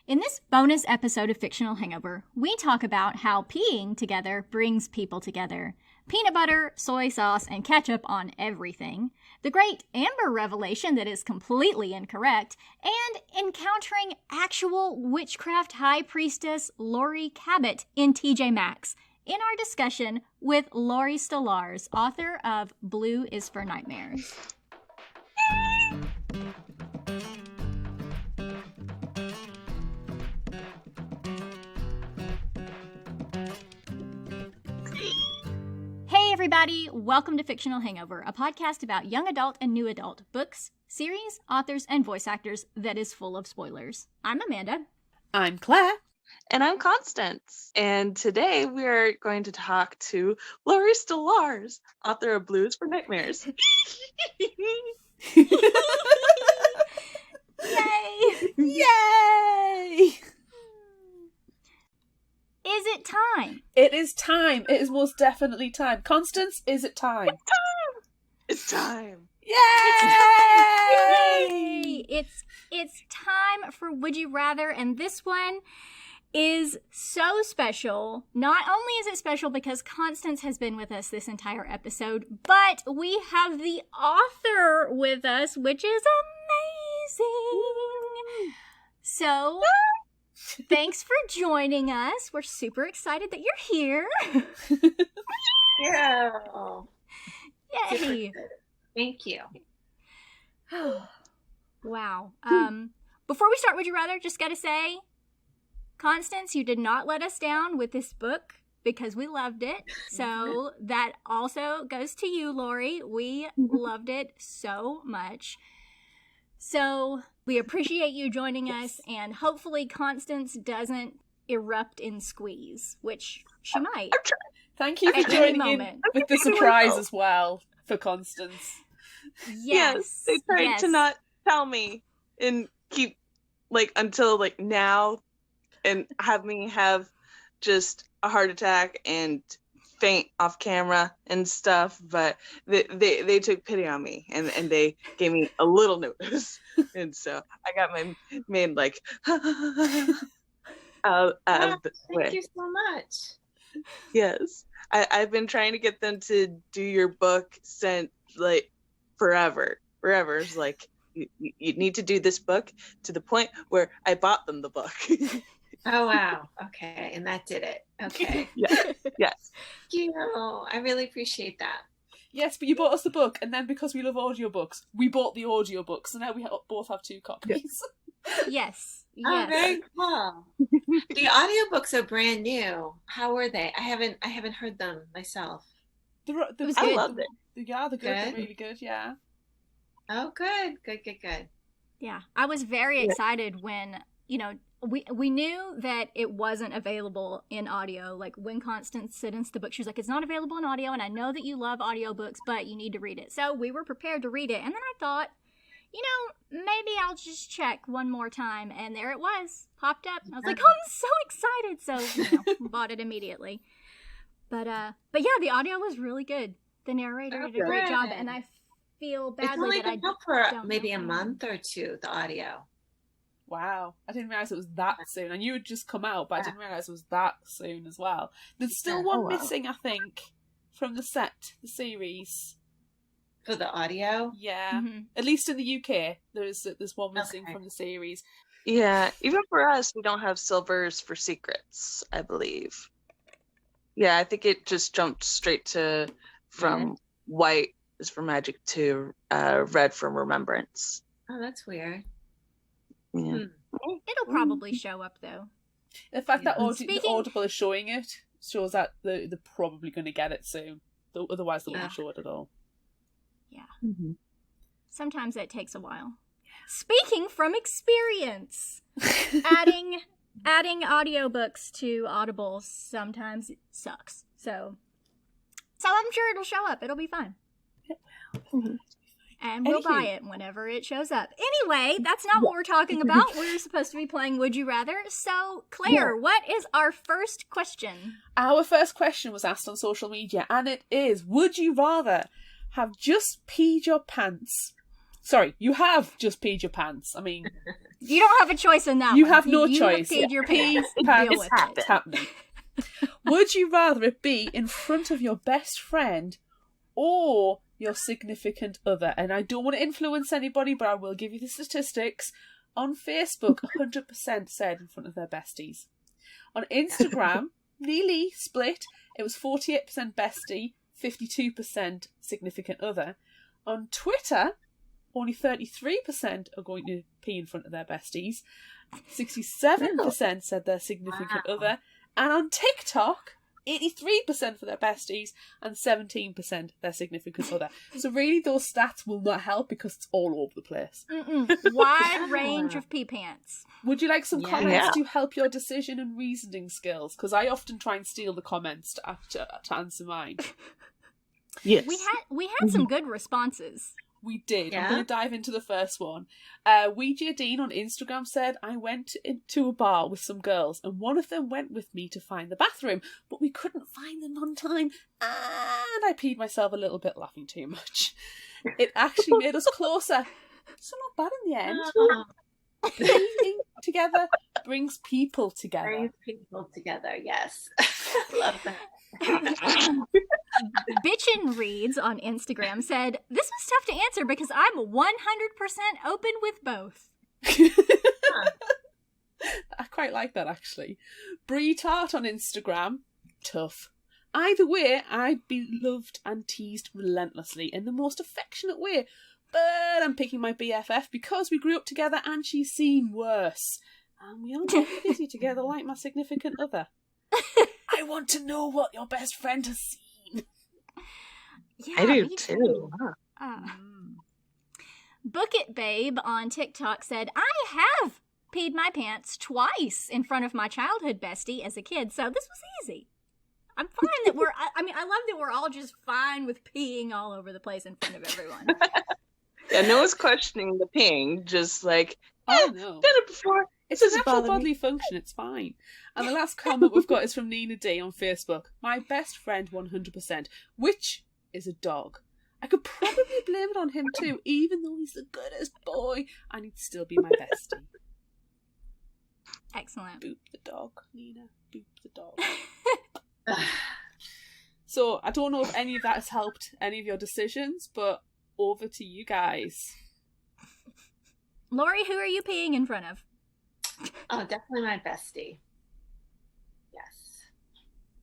In this bonus episode of Fictional Hangover, we talk about how peeing together brings people together. Peanut butter, soy sauce, and ketchup on everything. The great Amber revelation that is completely incorrect. And encountering actual witchcraft high priestess Laurie Cabot in TJ Maxx. In our discussion with Laurie Stolarz, author of Blue is for Nightmares. Hey everybody, welcome to Fictional Hangover, a podcast about young adult and new adult books, series, authors, and voice actors that is full of spoilers. I'm Amanda. I'm Claire. And I'm Constance. And today we are going to talk to Laurie Stolarz, author of Blues for Nightmares. Yay! Yay! Is it time? It is time. It is most definitely time. Constance, is it time? It's time. Yay! It's time for Would You Rather, and this one is so special. Not only is it special because Constance has been with us this entire episode, but we have the author with us, which is amazing. So, thanks for joining us. We're super excited that you're here. Yeah. Yay. Thank you. Wow. Before we start Would You Rather, just gotta say, Constance, you did not let us down with this book because we loved it. So that also goes to you, Laurie. We loved it so much. So we appreciate you joining us, and hopefully Constance doesn't erupt in squeeze, which she might. Thank you for joining in with the surprise as well for Constance. Yes, they tried to not tell me and keep until now and have me have just a heart attack and faint off camera and stuff, but they took pity on me and they gave me a little notice, and so I got my main out of the way. Thank you so much. Yes, I've been trying to get them to do your book since forever. It's you need to do this book, to the point where I bought them the book. Oh, wow. Okay. And that did it. Okay. Yes. Thank you. I really appreciate that. Yes, but you bought us the book, and then because we love audiobooks, we bought the audiobook, so now we both have two copies. Yes. Oh, very cool. The audiobooks are brand new. How were they? I haven't heard them myself. I loved it. Yeah, they're good. They're really good, yeah. Oh, good. Yeah. I was very excited when, we knew that it wasn't available in audio. Like, when Constance sent us the book, she was like, it's not available in audio, and I know that you love audiobooks, but you need to read it. So we were prepared to read it, and then I thought, maybe I'll just check one more time, and there it was, popped up. I was like, oh, I'm so excited, so, bought it immediately. But yeah, the audio was really good. The narrator did a great job, and I feel badly that I don't for maybe a month or two, the audio. Wow, I didn't realize it was that soon. I knew it had just come out, but I didn't realize it was that soon as well. There's still one missing, I think, from the series. For the audio? Yeah, at least in the UK, there's one missing from the series. Yeah, even for us, we don't have Silvers for Secrets, I believe. Yeah, I think it just jumped straight from White is for Magic to Red from Remembrance. Oh, that's weird. Yeah. It'll probably show up, though. The fact that the Audible is showing it shows that they're probably going to get it soon. Otherwise, they won't show it at all. Yeah. Mm-hmm. Sometimes it takes a while. Speaking from experience, adding audiobooks to Audible sometimes sucks. So I'm sure it'll show up. It'll be fun. It will. Mm-hmm. And we'll buy it whenever it shows up. Anyway, that's not what we're talking about. We're supposed to be playing Would You Rather. So, Claire, what is our first question? Our first question was asked on social media, and it is, would you rather have just peed your pants? Sorry, you have just peed your pants. I mean, You don't have a choice in that You one. have no you choice. Have paid your pants. Pants, Deal with it. it's happening. Would you rather it be in front of your best friend or your significant other? And I don't want to influence anybody, but I will give you the statistics. On Facebook, 100% said in front of their besties. On Instagram, nearly split. It was 48% bestie, 52% significant other. On Twitter, only 33% are going to pee in front of their besties. 67% said their significant other. And on TikTok, 83% for their besties and 17% their significant other. So really those stats will not help because it's all over the place. Wide range of pee pants. Would you like some comments to help your decision and reasoning skills? Because I often try and steal the comments to answer mine. Yes. We had some good responses. We did. Yeah. I'm going to dive into the first one. Ouija Dean on Instagram said, I went into a bar with some girls and one of them went with me to find the bathroom, but we couldn't find them on time and I peed myself a little bit laughing too much. It actually made us closer. So not bad in the end. Peeing together brings people together. Brings people together, yes. Love that. Bitchin' Reads on Instagram said, this was tough to answer because I'm 100% open with both. I quite like that, actually. Brie Tart on Instagram, tough. Either way, I'd be loved and teased relentlessly in the most affectionate way, but I'm picking my BFF because we grew up together and she's seen worse. And we aren't busy together like my significant other. I want to know what your best friend has seen. Yeah, I do me too. Book It Babe on TikTok said, I have peed my pants twice in front of my childhood bestie as a kid, so this was easy. I'm fine that I love that we're all just fine with peeing all over the place in front of everyone. Yeah, no one's questioning the ping, just like, Oh no. done it before. It's Doesn't a natural bother me. bodily function, it's fine. And the last comment we've got is from Nina D on Facebook. My best friend 100%, which is a dog. I could probably blame it on him too, even though he's the goodest boy and he'd still be my bestie. Excellent. Boop the dog, Nina. Boop the dog. So, I don't know if any of that has helped any of your decisions, but over to you guys. Laurie, who are you peeing in front of? Oh, definitely my bestie. Yes.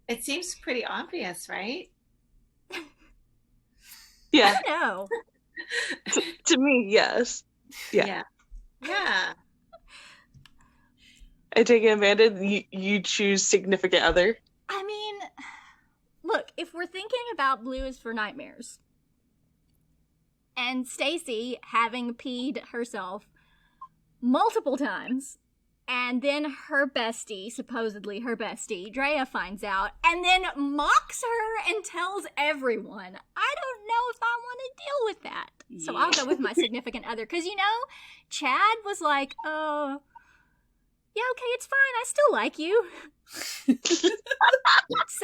It seems pretty obvious, right? Yeah, I don't know. to me, yes. Yeah. Yeah. I take it, Amanda, you choose significant other. I mean, look, if we're thinking about Blue is for Nightmares, and Stacy having peed herself multiple times, and then her bestie, supposedly her bestie, Drea, finds out, and then mocks her and tells everyone. I don't know if I want to deal with that. So I'll go with my significant other. Because, Chad was like, yeah, okay, it's fine. I still like you. So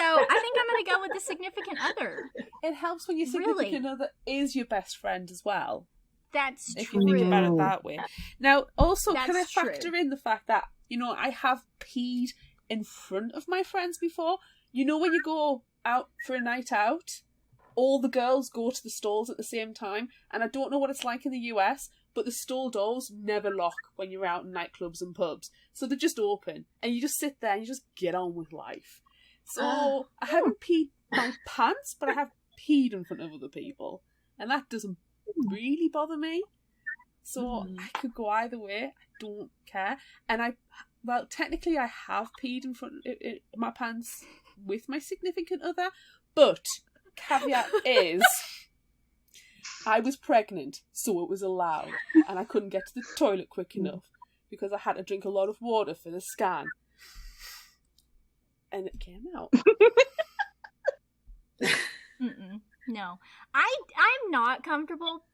I think I'm going to go with the significant other. It helps when your significant other is your best friend as well. That's if true. you think about it that way. Now, also, can I That's factor true. in the fact that, I have peed in front of my friends before? When you go out for a night out, all the girls go to the stalls at the same time, and I don't know what it's like in the US, but the stall doors never lock when you're out in nightclubs and pubs. So they're just open, and you just sit there and you just get on with life. So I haven't peed my pants, but I have peed in front of other people, and that doesn't really bother me. So I could go either way. I don't care. And technically I have peed in front of my pants with my significant other, but caveat is I was pregnant, so it was allowed, and I couldn't get to the toilet quick enough because I had to drink a lot of water for the scan. And it came out. No. I'm not comfortable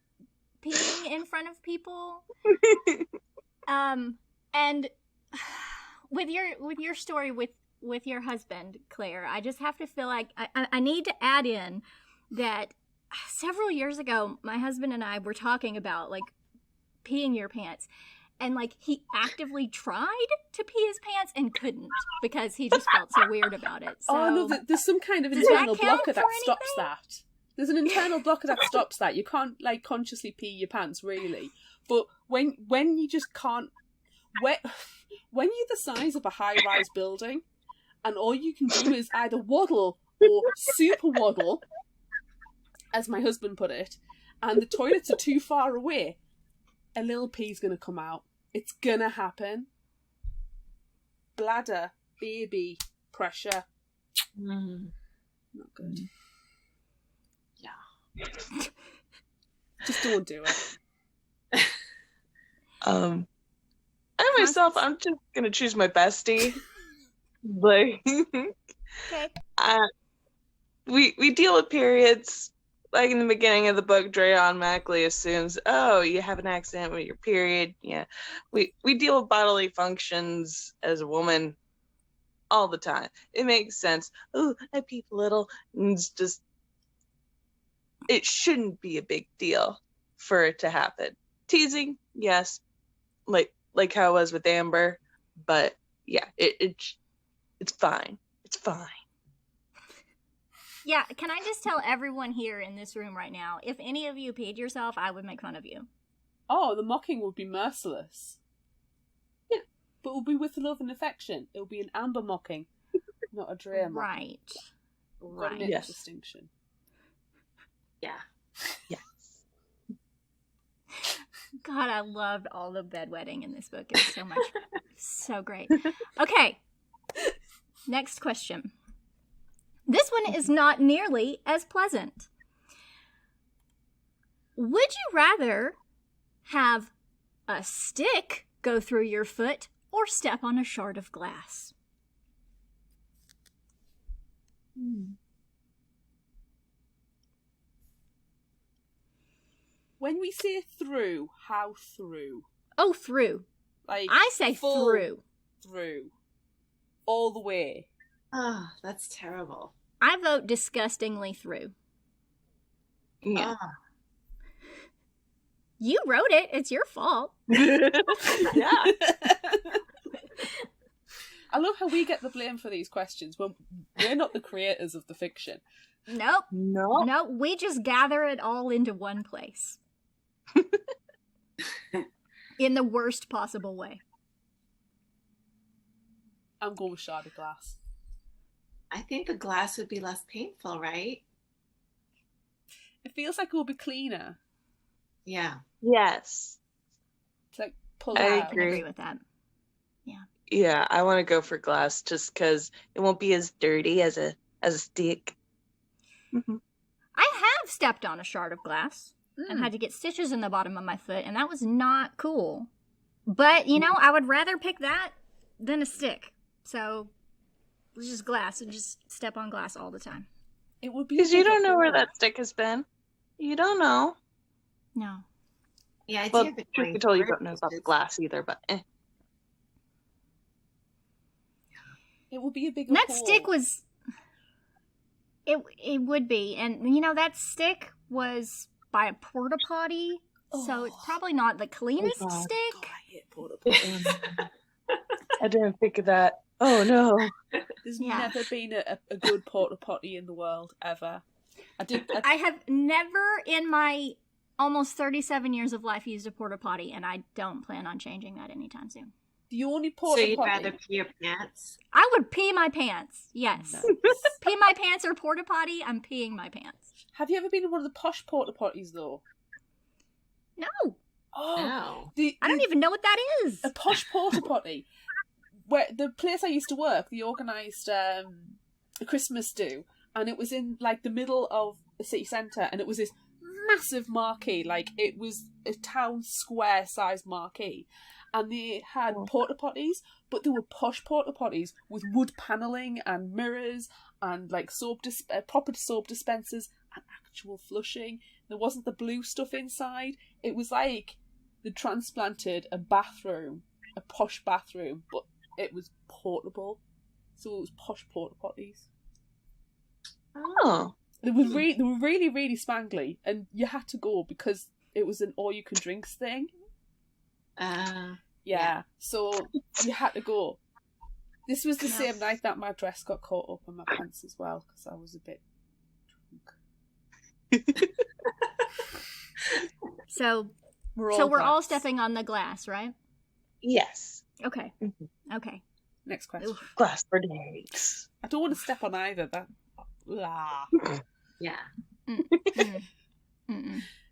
peeing in front of people. And with your story with your husband, Claire, I just have to feel like I need to add in that several years ago, my husband and I were talking about, like, peeing your pants. and like he actively tried to pee his pants and couldn't because he just felt so weird about it. So, oh no, there's some kind of does that internal count blocker for that stops anything? that. There's an internal blocker that stops that. You can't like consciously pee your pants, really. But when you just can't, when you're the size of a high-rise building, and all you can do is either waddle or super waddle, as my husband put it, and the toilets are too far away, a little pee's gonna come out. It's gonna happen. Bladder, baby, pressure. Mm. Not good. Yeah. Just don't do it. I myself, I'm just gonna choose my bestie. Like, Okay. we deal with periods. Like in the beginning of the book, Dre automatically assumes, oh, you have an accident with your period. Yeah, we deal with bodily functions as a woman all the time. It makes sense. Oh, I peep a little. And it's just, it shouldn't be a big deal for it to happen. Teasing, yes, like how it was with Amber, but yeah, it's fine. It's fine. Yeah, can I just tell everyone here in this room right now, if any of you peed yourself, I would make fun of you. Oh, the mocking would be merciless. Yeah. But it will be with love and affection. It will be an Amber mocking, not a Drea mocking. Right. We've got to make Yes. the distinction. Yeah. Yes. God, I loved all the bedwetting in this book. It was so much, so great. Okay, next question. This one is not nearly as pleasant. Would you rather have a stick go through your foot or step on a shard of glass? When we say through, how through? Oh, through. Like I say full through. through. All the way. Oh, that's terrible. I vote disgustingly through. Yeah. Oh. You wrote it. It's your fault. Yeah. I love how we get the blame for these questions when we're not the creators of the fiction. Nope. No. Nope. We just gather it all into one place. In the worst possible way. I'm going with shard of glass. I think the glass would be less painful, right? It feels like it will be cleaner. Yeah. Yes. It's like pull I out. I can agree. agree with that. Yeah, I want to go for glass just because it won't be as dirty as a stick. Mm-hmm. I have stepped on a shard of glass and Mm. had to get stitches in the bottom of my foot, and that was not cool. But, you know, I would rather pick that than a stick. So, it's just glass and just step on glass all the time. It would be Because you bigger don't know where hole. that stick has been. You don't know. No. Yeah, it's Well, either truth going be told, you through don't know or about the just- glass either, but It would be a bigger That hole. stick was... It would be. And, you know, that stick was by a porta potty, so it's Oh. probably not the cleanest God. God, stick. I hate porta potties. I didn't think of that. Oh no. There's Yeah. never been a good porta potty in the world ever. I have never in my almost 37 years of life used a porta potty, and I don't plan on changing that anytime soon. The only So porta you'd potty. rather pee your pants? I would pee my pants. Yes. Nice. Pee my pants or porta potty, I'm peeing my pants. Have you ever been in one of the posh porta potties though? No. Oh, No. I don't even know what that is. a posh porta potty. Where the place I used to work, they organised a Christmas do, and it was in like the middle of the city centre, and it was this massive marquee, like it was a town square sized marquee, and they had porta potties, but they were posh porta potties with wood panelling and mirrors and like proper soap dispensers and actual flushing. There wasn't the blue stuff inside. It was like they transplanted a posh bathroom, but it was portable, so it was posh porta potties. Oh. They were really, really spangly, and you had to go because it was an all-you-can-drinks thing. Yeah. So you had to go. This was the same night that my dress got caught up on my pants as well, because I was a bit drunk. So we're all stepping on the glass, right? Yes. Okay. Mm-hmm. Okay. Next question. Oof. Glass for days. I don't want to step on either. That. Yeah.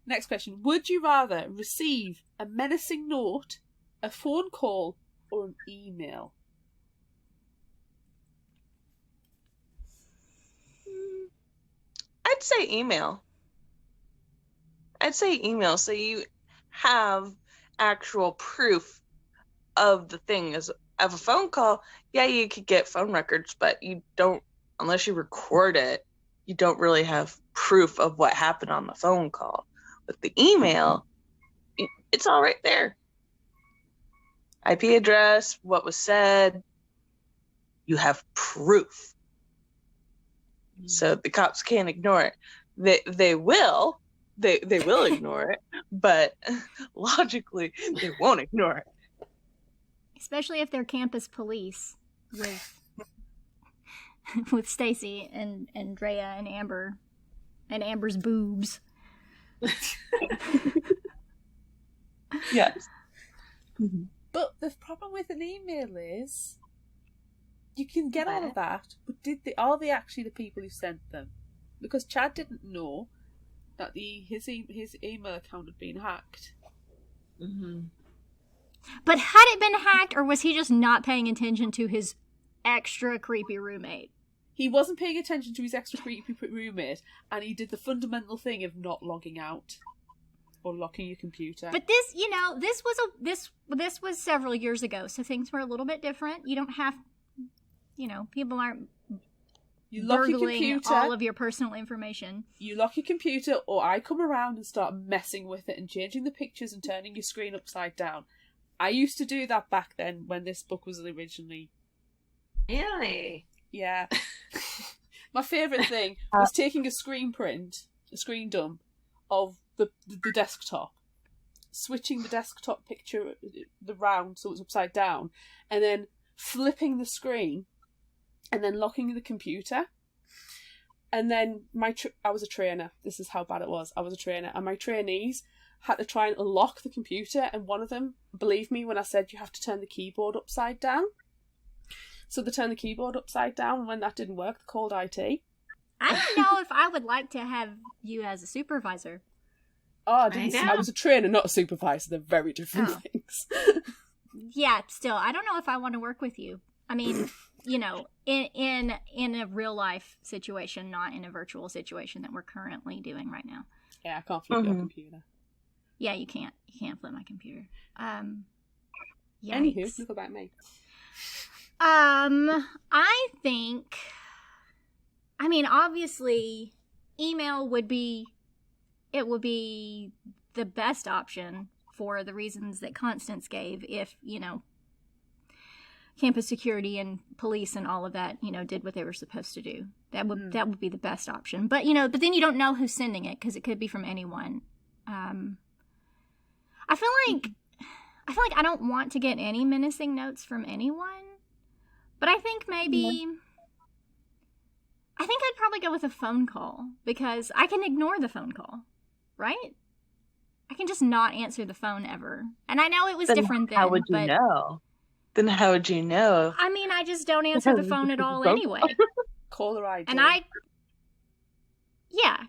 Next question. Would you rather receive a menacing note, a phone call, or an email? I'd say email. So you have actual proof of the thing. As of a phone call, yeah, you could get phone records, but you don't, unless you record it, you don't really have proof of what happened on the phone call. With the email, it's all right there. IP address, what was said, you have proof. So the cops can't ignore it. They will ignore it, but logically they won't ignore it. Especially if they're campus police with Stacy and Drea and Amber and Amber's boobs. Yes. But the problem with an email is you can get all of that, but are they actually the people who sent them? Because Chad didn't know that his email account had been hacked. Mm-hmm. But had it been hacked, or was he just not paying attention to his extra creepy roommate? He wasn't paying attention to his extra creepy roommate, and he did the fundamental thing of not logging out or locking your computer. But this was several years ago, so things were a little bit different. You don't have, people aren't burgling all of your personal information. You lock your computer, or I come around and start messing with it and changing the pictures and turning your screen upside down. I used to do that back then when this book was originally... Really? Yeah. My favourite thing was taking a screen dump of the desktop, switching the desktop picture round so it's upside down, and then flipping the screen, and then locking the computer. And then I was a trainer. This is how bad it was. I was a trainer, and my trainees had to try and unlock the computer, and one of them believed me when I said you have to turn the keyboard upside down. So they turned the keyboard upside down, and when that didn't work, they called IT. I don't know if I would like to have you as a supervisor. Oh, I was a trainer, not a supervisor. They're very different things. Yeah, still, I don't know if I want to work with you. I mean, in a real life situation, not in a virtual situation that we're currently doing right now. Yeah, I can't flip your computer. Yeah, you can't. You can't flip my computer. Anywho, look about me. I think, obviously, email would be the best option for the reasons that Constance gave if, campus security and police and all of that, did what they were supposed to do. That would be the best option. But, but then you don't know who's sending it because it could be from anyone. I feel like I don't want to get any menacing notes from anyone. But I think I'd probably go with a phone call because I can ignore the phone call, right? I can just not answer the phone ever. And I know it was different then. How would you know? Then how would you know? I just don't answer the phone at all anyway. Caller ID. And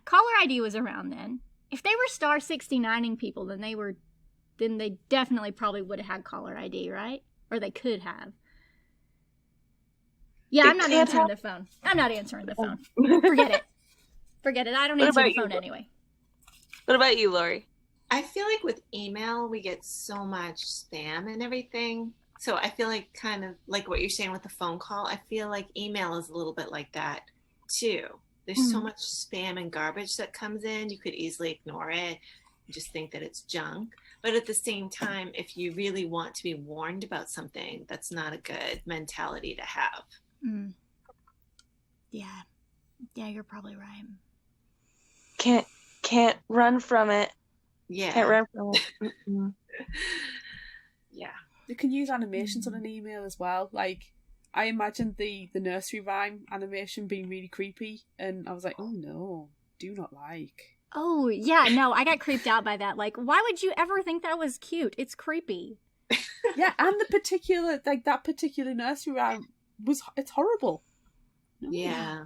caller ID was around then. If they were star 69ing people, then they definitely probably would have had caller ID, right? Or they could have. Yeah, I'm not answering the phone. Forget it. I don't answer the phone anyway. What about you, Laurie? I feel like with email, we get so much spam and everything. So I feel like kind of like what you're saying with the phone call, I feel like email is a little bit like that too. There's so much spam and garbage that comes in. You could easily ignore it and just think that it's junk. But at the same time, if you really want to be warned about something, that's not a good mentality to have. Mm. Yeah, you're probably right. Can't run from it. Yeah, can't run from it. Yeah. You can use animations on an email as well. Like, I imagined the nursery rhyme animation being really creepy, and I was like, oh no, do not like. Oh, yeah, no, I got creeped out by that. Like, why would you ever think that was cute? It's creepy. Yeah, and the particular, like, that particular nursery rhyme it's horrible. No. Yeah.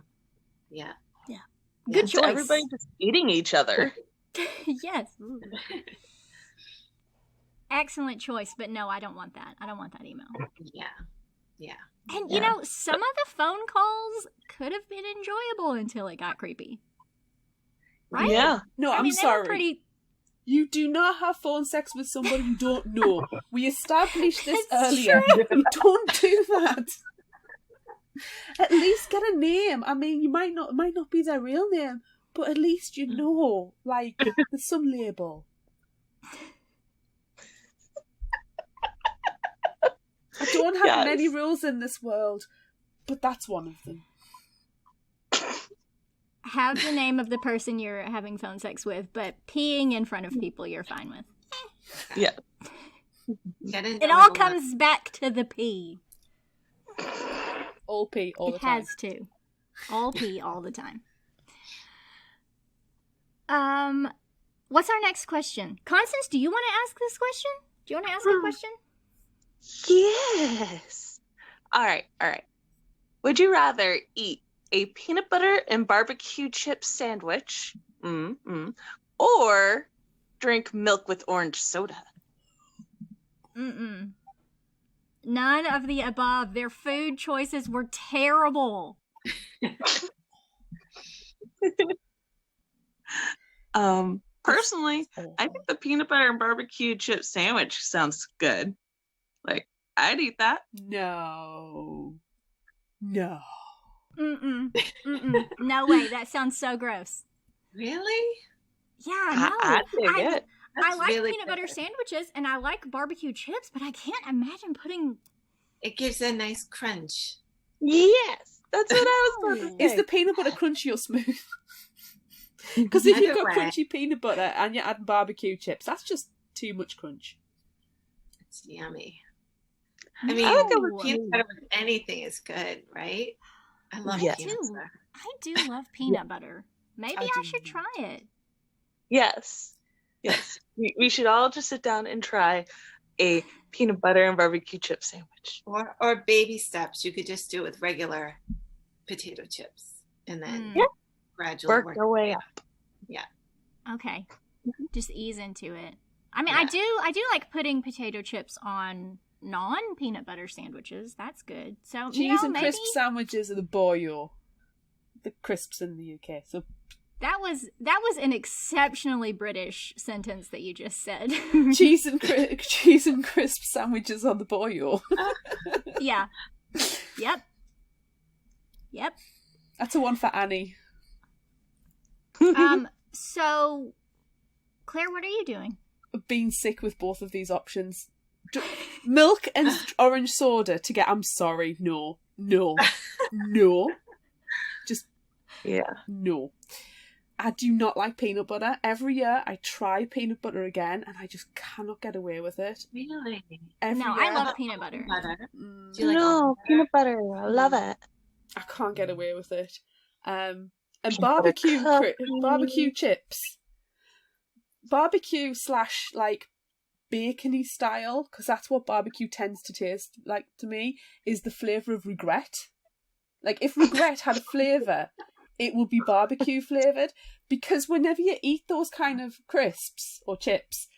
Yeah. Yeah. Good choice. Everybody just eating each other. Yes. Excellent choice, but no, I don't want that. I don't want that email. Yeah. Yeah. And, you know, some of the phone calls could have been enjoyable until it got creepy. Right? Yeah. No, I I'm mean, sorry. Pretty... You do not have phone sex with somebody you don't know. We established this It's earlier. true. You don't do that. At least get a name. I mean, you might not be their real name, but at least you know, like, there's some label. I don't have many rules in this world, but that's one of them. Have the name of the person you're having phone sex with, but peeing in front of people you're fine with. Yeah. It all comes back to the pee. All pee all the time. It has to. All pee all the time. What's our next question? Constance, do you want to ask this question? Do you want to ask a question? Yes. All right. Would you rather eat a peanut butter and barbecue chip sandwich, or drink milk with orange soda? None of the above. Their food choices were terrible. Personally, I think the peanut butter and barbecue chip sandwich sounds good. Like, I'd eat that. No. No way. That sounds so gross. Really? Yeah, no. I dig it. I like really peanut butter sandwiches and I like barbecue chips, but I can't imagine putting... It gives a nice crunch. Yes, that's what I was going to say. Is the peanut butter crunchy or smooth? Because if you've got crunchy peanut butter and you're adding barbecue chips, that's just too much crunch. It's yummy. I mean, peanut butter with anything is good, right? I love peanut butter. I do love peanut butter. Maybe I should try it. Yes. We should all just sit down and try a peanut butter and barbecue chip sandwich. Or baby steps. You could just do it with regular potato chips and then gradually work your way up. Yeah. Okay. Just ease into it. I mean, I do like putting potato chips on non-peanut butter sandwiches. That's good. So cheese and maybe... crisp sandwiches are the boyo. The crisps in the UK. So that was an exceptionally British sentence that you just said. cheese and crisp sandwiches are the boyo. Yeah. Yep. That's a one for Annie. So Claire, what are you doing? I've been sick with both of these options. Milk and orange soda to get. I'm sorry, no. Just no. I do not like peanut butter. Every year I try peanut butter again and I just cannot get away with it. Really? I love peanut butter. Do you like peanut butter. I love it. I can't get away with it. And barbecue chips. Barbecue / like bacony style, because that's what barbecue tends to taste like to me, is the flavour of regret. Like, if regret had a flavour, it would be barbecue flavoured, because whenever you eat those kind of crisps or chips,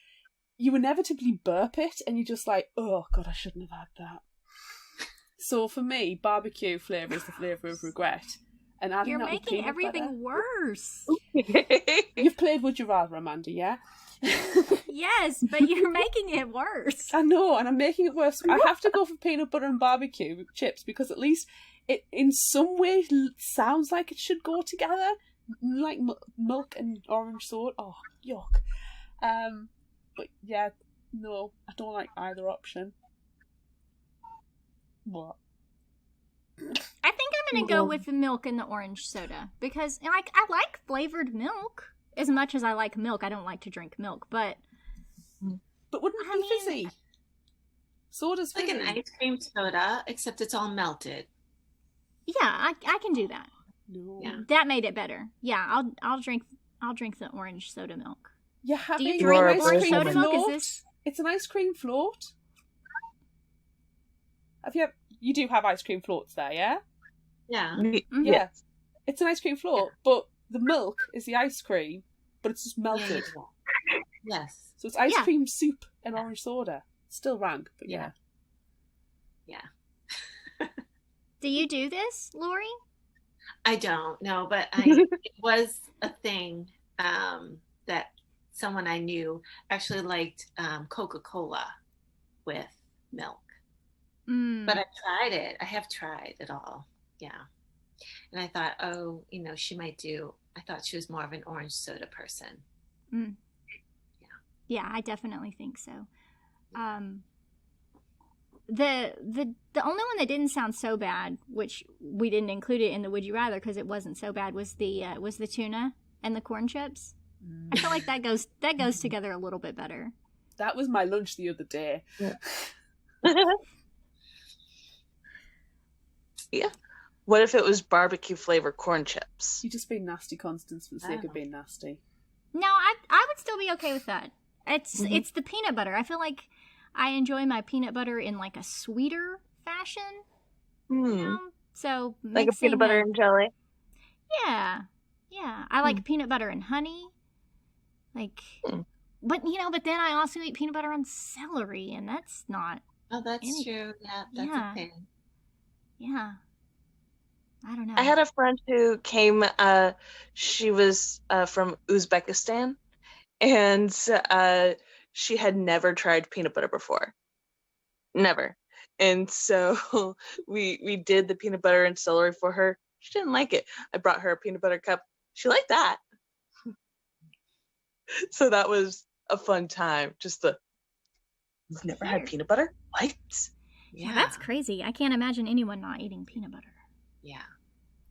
you inevitably burp it, and you're just like, oh god, I shouldn't have had that. So for me, barbecue flavour is the flavour of regret. And you're making everything worse. You've played Would You Rather, Amanda, yeah? Yes, but you're making it worse. I know, and I'm making it worse. I have to go for peanut butter and barbecue chips because at least it, in some way, sounds like it should go together, like milk and orange soda. Oh, yuck! But yeah, no, I don't like either option. What? I think I'm gonna go with the milk and the orange soda because, like, I like flavored milk as much as I like milk. I don't like to drink milk, but wouldn't it be fizzy? Soda's Like fizzy. an ice cream soda, except it's all melted. Yeah, I can do that. No. Yeah. That made it better. Yeah, I'll drink the orange soda milk. You're having Do you drink an ice orange cream soda milk? Is float. this- It's an ice cream float. You do have ice cream floats there, yeah? Yeah. Mhm. Yeah. It's an ice cream float, but the milk is the ice cream, but it's just melted. Yes. So it's ice Yeah. cream soup and orange soda. Still rank, but yeah. Do you do this, Laurie? I don't know, but it was a thing that someone I knew actually liked Coca-Cola with milk. But I tried it. I have tried it all. Yeah. And I thought, oh, she might do. I thought she was more of an orange soda person. Yeah, I definitely think so. The only one that didn't sound so bad, which we didn't include it in the Would You Rather because it wasn't so bad, was the tuna and the corn chips. I feel like that goes together a little bit better. That was my lunch the other day. Yeah. What if it was barbecue flavor corn chips? You just being nasty, Constance, for the sake of being nasty. No, I would still be okay with that. It's the peanut butter. I feel like I enjoy my peanut butter in like a sweeter fashion. So Like a peanut butter and jelly. Yeah. I like peanut butter and honey. Like, but then I also eat peanut butter and celery, and that's not. Oh, that's true. Yeah, that's a thing. Yeah. I don't know. I had a friend who came. She was from Uzbekistan, and she had never tried peanut butter before. Never. And so we did the peanut butter and celery for her. She didn't like it. I brought her a peanut butter cup. She liked that. So that was a fun time. You've never had peanut butter? What? Yeah, that's crazy. I can't imagine anyone not eating peanut butter. Yeah.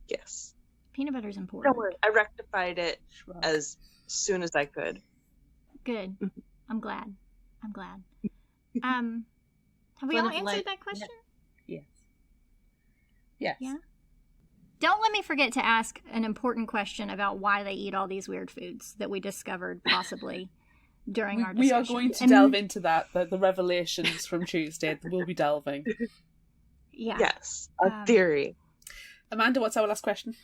Yes. Peanut butter is important. Don't worry. I rectified it as soon as I could. Good. I'm glad. Have we all answered that question? Yes. Yeah. Don't let me forget to ask an important question about why they eat all these weird foods that we discovered possibly during our discussion. We are going to delve into that, the revelations from Tuesday. We'll be delving. Yeah. Yes. A theory. Amanda, what's our last question?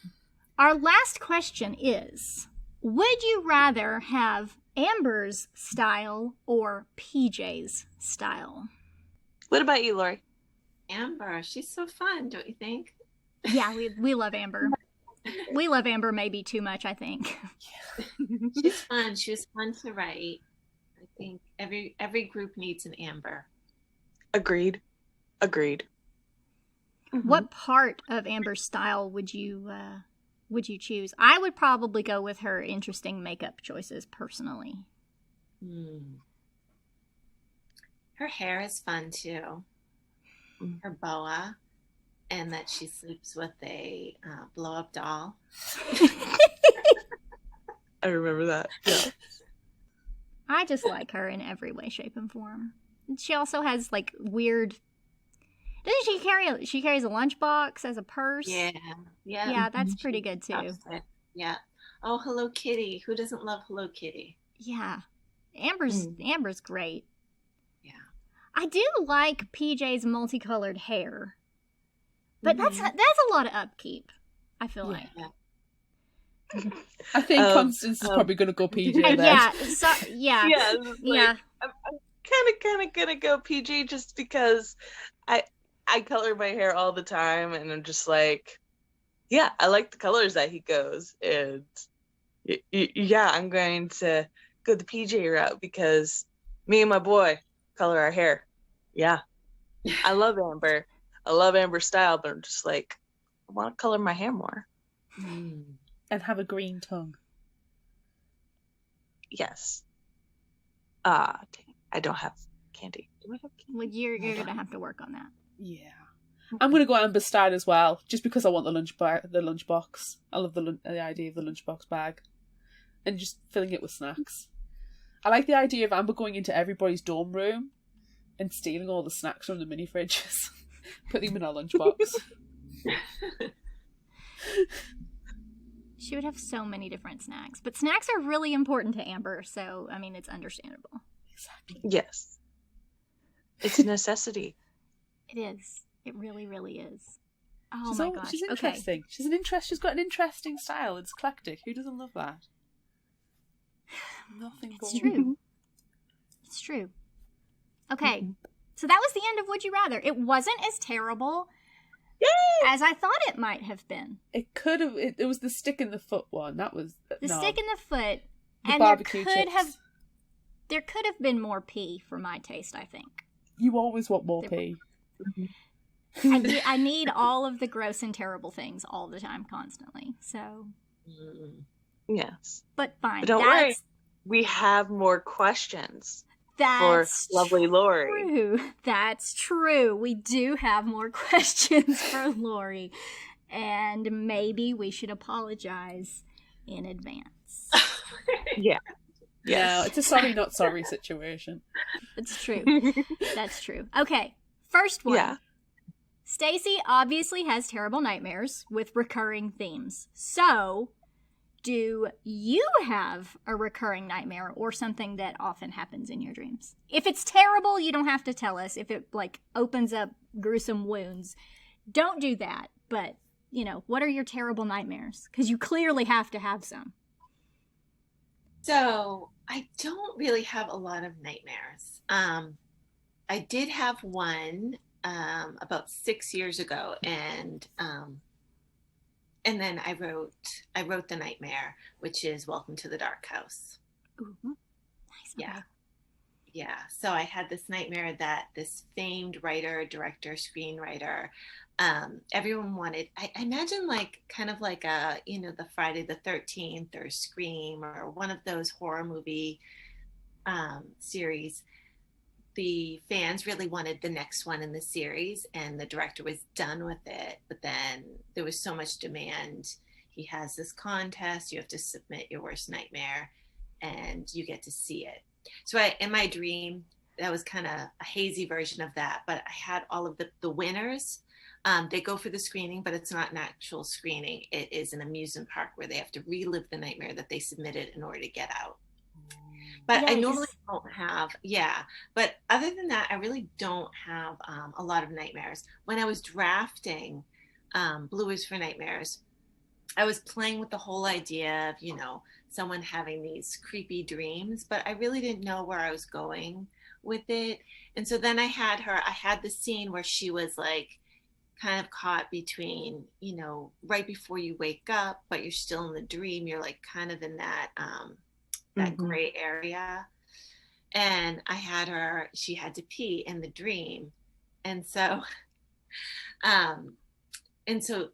Our last question is, would you rather have Amber's style or PJ's style? What about you, Laurie? Amber, she's so fun, don't you think? Yeah, we love Amber. We love Amber maybe too much, I think. She's fun. She was fun to write. I think every group needs an Amber. Agreed. What part of Amber's style would you choose? I would probably go with her interesting makeup choices personally. Her hair is fun too. Her boa, and that she sleeps with a blow-up doll. I remember that. Yeah. I just like her in every way, shape, and form. She also has like weird. Doesn't she carries a lunchbox as a purse? Yeah, that's pretty good too. Yeah. Oh, Hello Kitty. Who doesn't love Hello Kitty? Yeah. Amber's great. Yeah. I do like PJ's multicolored hair. But that's a lot of upkeep, I feel like. I think Constance is probably going to go PJ then. Yeah. I'm kind of gonna go PJ just because I color my hair all the time, and I'm just like, yeah, I like the colors that he goes, and yeah, I'm going to go the PJ route because me and my boy color our hair. Yeah, I love Amber. I love Amber's style, but I'm just like, I want to color my hair more. And have a green tongue. Yes. I don't have candy. Do I have candy? Well, you're going to have to work on that. Yeah. I'm going to go Amber style as well, just because I want the lunchbox. I love the idea of the lunchbox bag. And just filling it with snacks. I like the idea of Amber going into everybody's dorm room and stealing all the snacks from the mini fridges, putting them in our lunchbox. She would have so many different snacks. But snacks are really important to Amber, so, I mean, it's understandable. Exactly. Yes. It's a necessity. It is. It really, really is. Oh She's my gosh. She's interesting. Okay. She's got an interesting style. It's eclectic. Who doesn't love that? Nothing It's but... true. It's true. Okay. So that was the end of Would You Rather. It wasn't as terrible as I thought it might have been. It could have... It was the stick in the foot one. That was... The stick in the foot. The and barbecue there could have been more pee for my taste, I think. You always want more pee. I need all of the gross and terrible things all the time, constantly. So... Yes. But fine. But don't worry. We have more questions for lovely Laurie. True. That's true. We do have more questions for Laurie. And maybe we should apologize in advance. Yeah. Yeah, it's a sorry not sorry situation. That's true. That's true. Okay. First one. Yeah. Stacy obviously has terrible nightmares with recurring themes. So, do you have a recurring nightmare or something that often happens in your dreams? If it's terrible, you don't have to tell us. If it, like, opens up gruesome wounds, don't do that. But, you know, what are your terrible nightmares? Because you clearly have to have some. So, I don't really have a lot of nightmares. I did have one about 6 years ago, and then I wrote the nightmare, which is Welcome to the Dark House. Ooh, nice. Yeah. Yeah. So I had this nightmare that this famed writer, director, screenwriter, everyone wanted, I imagine like kind of like a, you know, the Friday the 13th or Scream or one of those horror movie series. The fans really wanted the next one in the series, and the director was done with it. But then there was so much demand. He has this contest. You have to submit your worst nightmare, and you get to see it. So in my dream, that was kind of a hazy version of that. But I had all of the winners. They go for the screening, but it's not an actual screening. It is an amusement park where they have to relive the nightmare that they submitted in order to get out. But I normally don't have, but other than that, I really don't have a lot of nightmares. When I was drafting Blue is for Nightmares, I was playing with the whole idea of, you know, someone having these creepy dreams, but I really didn't know where I was going with it. And so then I had the scene where she was like kind of caught between, you know, right before you wake up, but you're still in the dream. You're like kind of in that gray area. And I had she had to pee in the dream. And so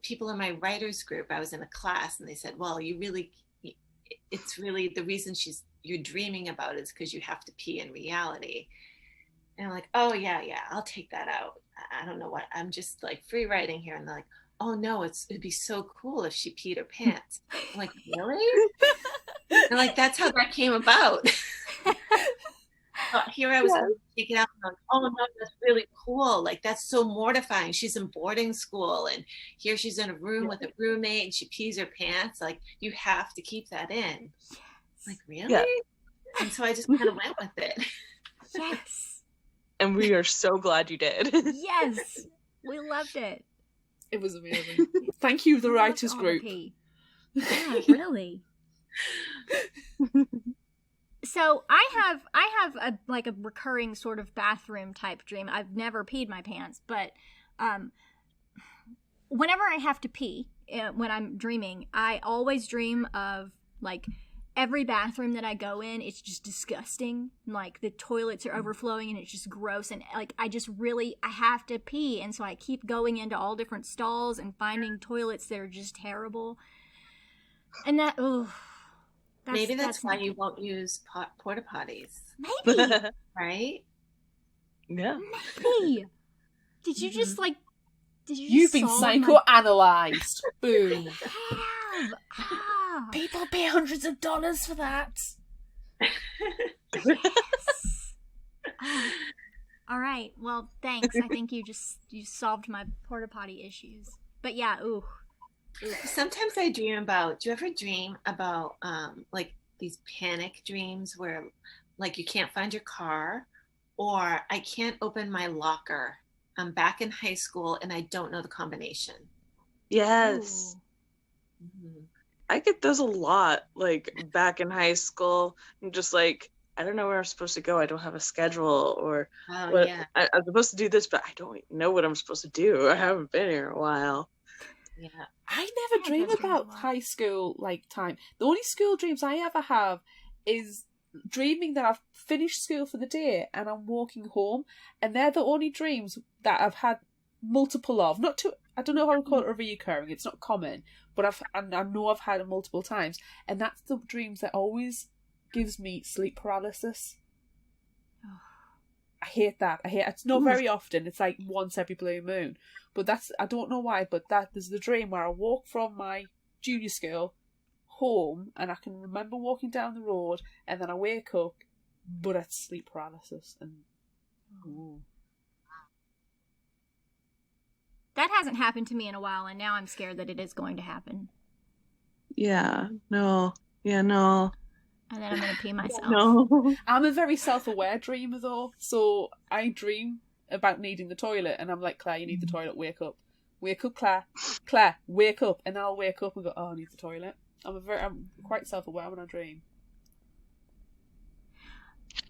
people in my writers group, I was in a class, and they said, well, it's really the reason you're dreaming about it is because you have to pee in reality. And I'm like, oh yeah, I'll take that out. I don't know what, I'm just like free writing here. And they're like, oh no, it'd be so cool if she peed her pants. I'm like, really? And like, that's how that came about. Here I was taken out, and I'm like, oh no, that's really cool. Like, that's so mortifying. She's in boarding school, and here she's in a room with a roommate, and she pees her pants. Like, you have to keep that in. Like, really? Yeah. And so I just kind of went with it. Yes. And we are so glad you did. Yes. We loved it. It was amazing. Thank you, the writers group. Yeah, really. So I have a recurring sort of bathroom type dream. I've never peed my pants, but whenever I have to pee when I'm dreaming, I always dream of like every bathroom that I go in, it's just disgusting. Like the toilets are overflowing and it's just gross, and like I have to pee, and so I keep going into all different stalls and finding toilets that are just terrible. And that maybe that's why you won't use porta potties. Maybe. Right? Yeah. Maybe. Did you just like? You've been psychoanalyzed. Boom. I have. People pay hundreds of dollars for that. Yes. All right. Well, thanks. I think you solved my porta potty issues. But yeah, ooh. Sometimes I dream about. Do you ever dream about like these panic dreams where like you can't find your car, or I can't open my locker. I'm back in high school and I don't know the combination. Yes. Mm-hmm. I get those a lot. Like back in high school, I'm just like, I don't know where I'm supposed to go. I don't have a schedule, or Yeah. I'm supposed to do this, but I don't know what I'm supposed to do. I haven't been here in a while. Yeah. I never dream about high school like time. The only school dreams I ever have is dreaming that I've finished school for the day and I'm walking home, and they're the only dreams that I've had multiple of. Not to, I don't know how to call it a reoccurring. It's not common, but I know I've had it multiple times, and that's the dreams that always gives me sleep paralysis. I hate that. It's not very often. It's like once every blue moon. But I don't know why, but there's the dream where I walk from my junior school home, and I can remember walking down the road, and then I wake up, but it's sleep paralysis. And that hasn't happened to me in a while, and now I'm scared that it is going to happen. Yeah, no. Yeah, no. And then I'm going to pee myself. No. I'm a very self-aware dreamer, though, so I dream about needing the toilet, and I'm like, Claire, you need the toilet, wake up. Wake up, Claire. Claire, wake up. And then I'll wake up and go, oh, I need the toilet. I'm quite self-aware when I dream.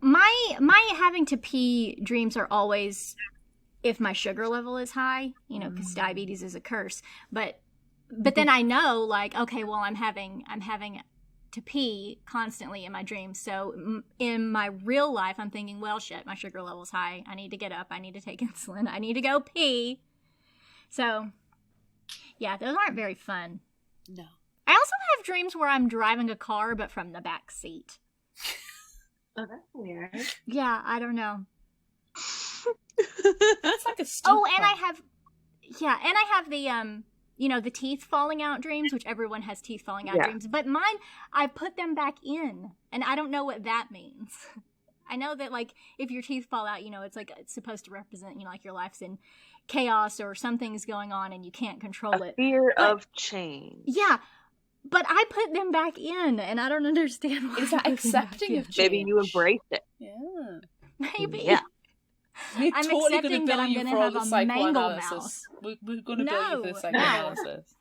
My having to pee dreams are always if my sugar level is high, because diabetes is a curse. But then I know, like, okay, well, I'm having to pee constantly in my dreams. So in my real life, I'm thinking, well, shit, my sugar level's high. I need to get up. I need to take insulin. I need to go pee. So, yeah, those aren't very fun. No. I also have dreams where I'm driving a car, but from the back seat. Oh, that's weird. Yeah, I don't know. That's like a stunt Oh, and car. I have the, the teeth falling out dreams, which everyone has teeth falling out dreams. But mine, I put them back in, and I don't know what that means. I know that, like, if your teeth fall out, it's like, it's supposed to represent, like your life's in chaos or something's going on and you can't control it. Fear of change. Yeah. But I put them back in, and I don't understand why. Is that accepting of change? Maybe you embrace it. Yeah. Maybe. Yeah. We're I'm totally accepting gonna that I'm bill going you to for have all the a mangle mouth. psychoanalysis. We're going to bill you for the psychoanalysis.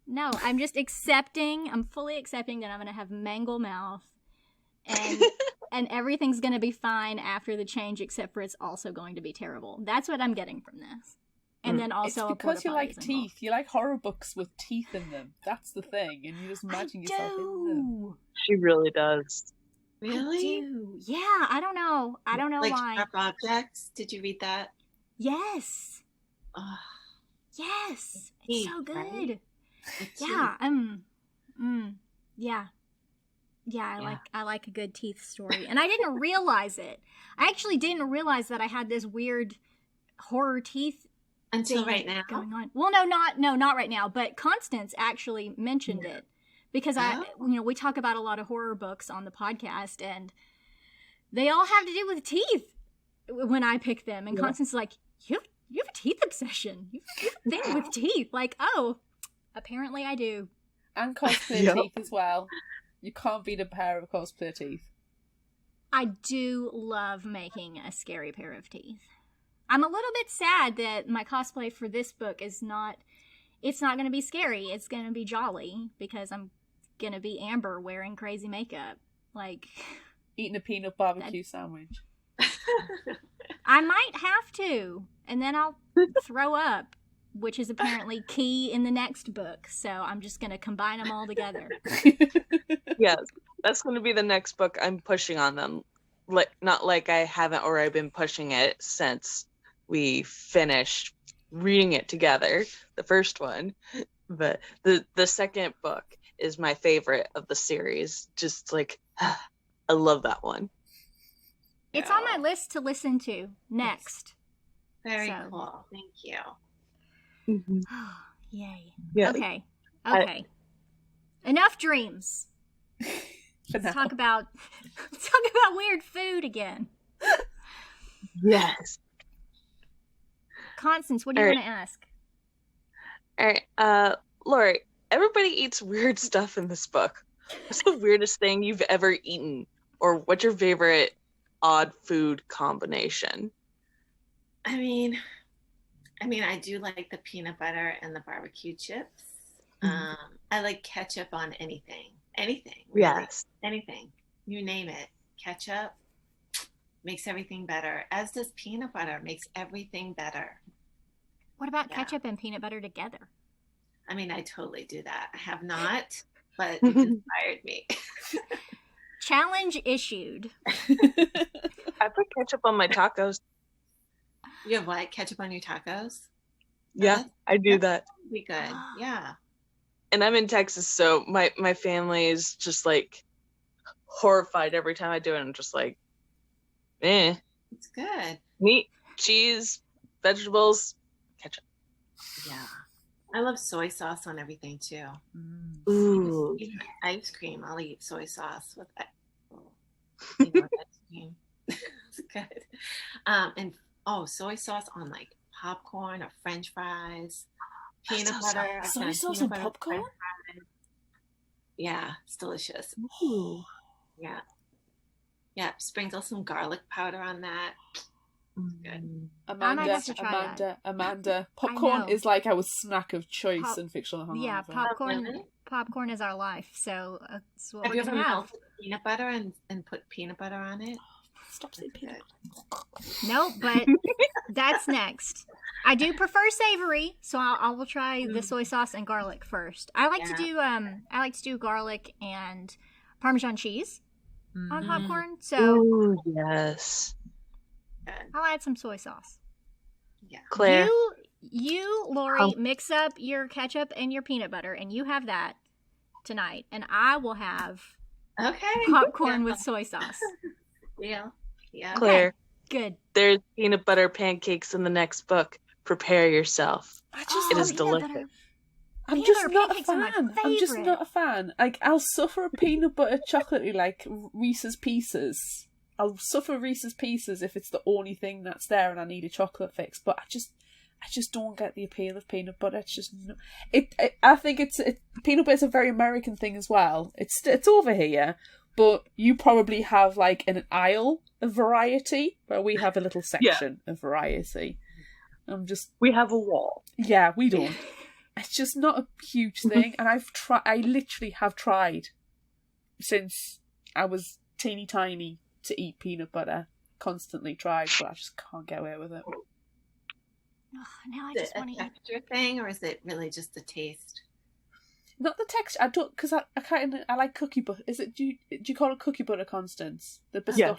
No, I'm just accepting. I'm fully accepting that I'm going to have mangle mouth, and everything's going to be fine after the change, except for it's also going to be terrible. That's what I'm getting from this. And then also, it's because you like teeth. You like horror books with teeth in them. That's the thing, and you just imagine yourself in them. She really does. Really? I do. Yeah, I don't know. I don't know like why. Sharp Objects. Did you read that? Yes. Oh, Yes. It's teeth, so good. right? Yeah. Yeah. Yeah, I like a good teeth story. And I didn't realize it. I actually didn't realize that I had this weird horror teeth until right now going on. Well, not right now, but Constance actually mentioned it because we talk about a lot of horror books on the podcast, and they all have to do with teeth when I pick them. And Constance is like, you have a teeth obsession. You have a thing with teeth. Like, oh, apparently I do. And cosplay teeth as well. You can't beat a pair of cosplay teeth. I do love making a scary pair of teeth. I'm a little bit sad that my cosplay for this book it's not going to be scary. It's going to be jolly because I'm going to be Amber wearing crazy makeup. Like, eating a peanut barbecue sandwich. I might have to, and then I'll throw up, which is apparently key in the next book. So I'm just going to combine them all together. Yes, that's going to be the next book I'm pushing on them. Like, not like I haven't already been pushing it since we finished reading it together, the first one. But the second book is my favorite of the series. Just like, I love that one. It's on my list to listen to next. Very cool. Thank you. Mm-hmm. Yay. Yeah. Okay. Enough dreams. Let's talk about weird food again. Yes. Constance, what do you want to ask? All right, Laurie, everybody eats weird stuff in this book. What's the weirdest thing you've ever eaten? Or what's your favorite odd food combination? I mean, I do like the peanut butter and the barbecue chips. I like ketchup on anything. Anything. Really. Yes. Anything. You name it. Ketchup makes everything better. As does peanut butter. Makes everything better. What about ketchup and peanut butter together? I mean, I totally do that. I have not, but it inspired me. Challenge issued. I put ketchup on my tacos. You have what? Ketchup on your tacos? Yeah, I do that. Would be good. Yeah. And I'm in Texas, so my family is just like horrified every time I do it. I'm just like, It's good. Meat, cheese, vegetables, ketchup. Yeah. I love soy sauce on everything too. Ooh. Even ice cream, I'll eat soy sauce with ice cream. It's good. And soy sauce on like popcorn or French fries, peanut butter. Soy sauce on popcorn? Yeah, it's delicious. Ooh. Yeah. Yeah, sprinkle some garlic powder on that. Good. Amanda. Popcorn is like our snack of choice in Fictional Hangover. Yeah, popcorn is our life. So that's what have we're you ever gonna have. melted peanut butter and put peanut butter on it? Stop saying peanut butter. Nope, but that's next. I do prefer savory, so I will try the soy sauce and garlic first. I like to do garlic and Parmesan cheese on popcorn. So ooh, yes. I'll add some soy sauce. Yeah. Claire. You, Laurie, mix up your ketchup and your peanut butter, and you have that tonight. And I will have popcorn with soy sauce. Yeah. Claire. Okay, good. There's peanut butter pancakes in the next book. Prepare yourself. It is delicious. I'm just not a fan. Like, I'll suffer a peanut butter chocolatey like Reese's Pieces. I'll suffer Reese's Pieces if it's the only thing that's there and I need a chocolate fix. But I just don't get the appeal of peanut butter. It's just I think peanut butter is a very American thing as well. It's over here, but you probably have like an aisle of variety where we have a little section of variety. We have a wall. Yeah, we don't. It's just not a huge thing, and I literally have tried since I was teeny tiny to eat peanut butter. Constantly tried, but I just can't get away with it. Now I Is just it want a to eat. texture thing, or is it really just the taste? Not the texture. I don't, because I like cookie butter. Is it? Do you call it cookie butter, Constance? The biscuit.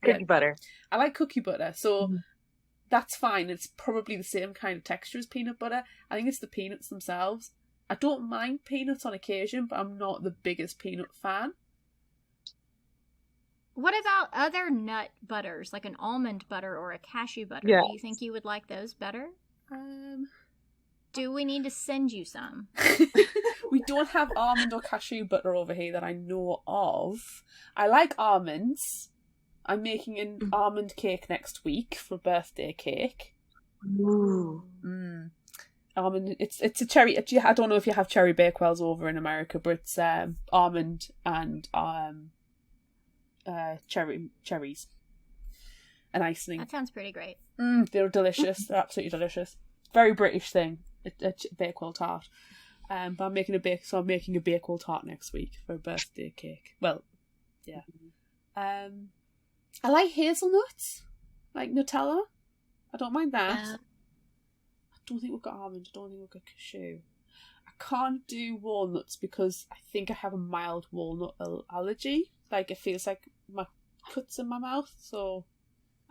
Cookie butter. I like cookie butter, so that's fine. It's probably the same kind of texture as peanut butter. I think it's the peanuts themselves. I don't mind peanuts on occasion, but I'm not the biggest peanut fan. What about other nut butters, like an almond butter or a cashew butter? Yeah. Do you think you would like those better? Do we need to send you some? We don't have almond or cashew butter over here that I know of. I like almonds. I'm making an almond cake next week for birthday cake. Ooh. Almond. It's a cherry. I don't know if you have cherry bakewells over in America, but it's almond and cherries and icing. That sounds pretty great. They're delicious. They're absolutely delicious. Very British thing. A bakewell tart. But I'm making a bakewell tart next week for a birthday cake. Well, yeah. I like hazelnuts, like Nutella. I don't mind that. I don't think we've got almond. I don't think we've got cashew. I can't do walnuts because I think I have a mild walnut allergy. Like, it feels like my cuts in my mouth, so